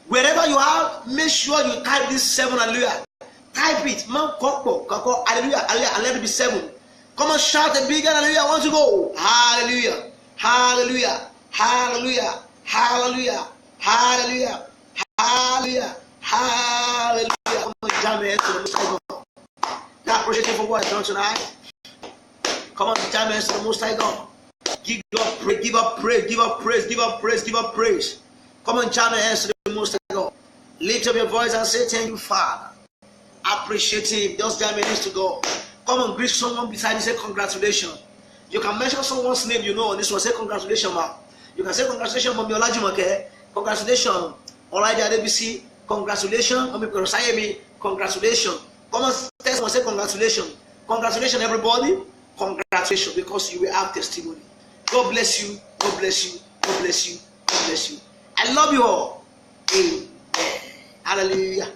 Wherever you are, make sure you type this 7 hallelujah. Type it. Man, hallelujah, hallelujah, and let it be 7. Come on, shout a bigger hallelujah. I want to go. Hallelujah, hallelujah, hallelujah, hallelujah, hallelujah, hallelujah, hallelujah. Come on, jam your hands to the Most High God. Now, appreciate you for what I've done tonight. Come on, jam your hands to the Most High God. Give up praise, give up praise, give up praise, give up praise, give up praise. Come on, jam your hands to the Most High God. Lift up your voice and say, thank you, Father. Appreciate Him. Just jam your hands to God. Come on, greet someone beside you, say congratulations. You can mention someone's name you know on this one, say congratulations, ma. You can say congratulations, Mami Olajumoke. Congratulations, Olaide Adebisi. Congratulations, Mami Perosayemi. Congratulations. Come on, tell someone, say congratulations. Congratulations, everybody. Congratulations, because you will have testimony. God bless you. God bless you. God bless you. God bless you. I love you all. Amen. Hallelujah.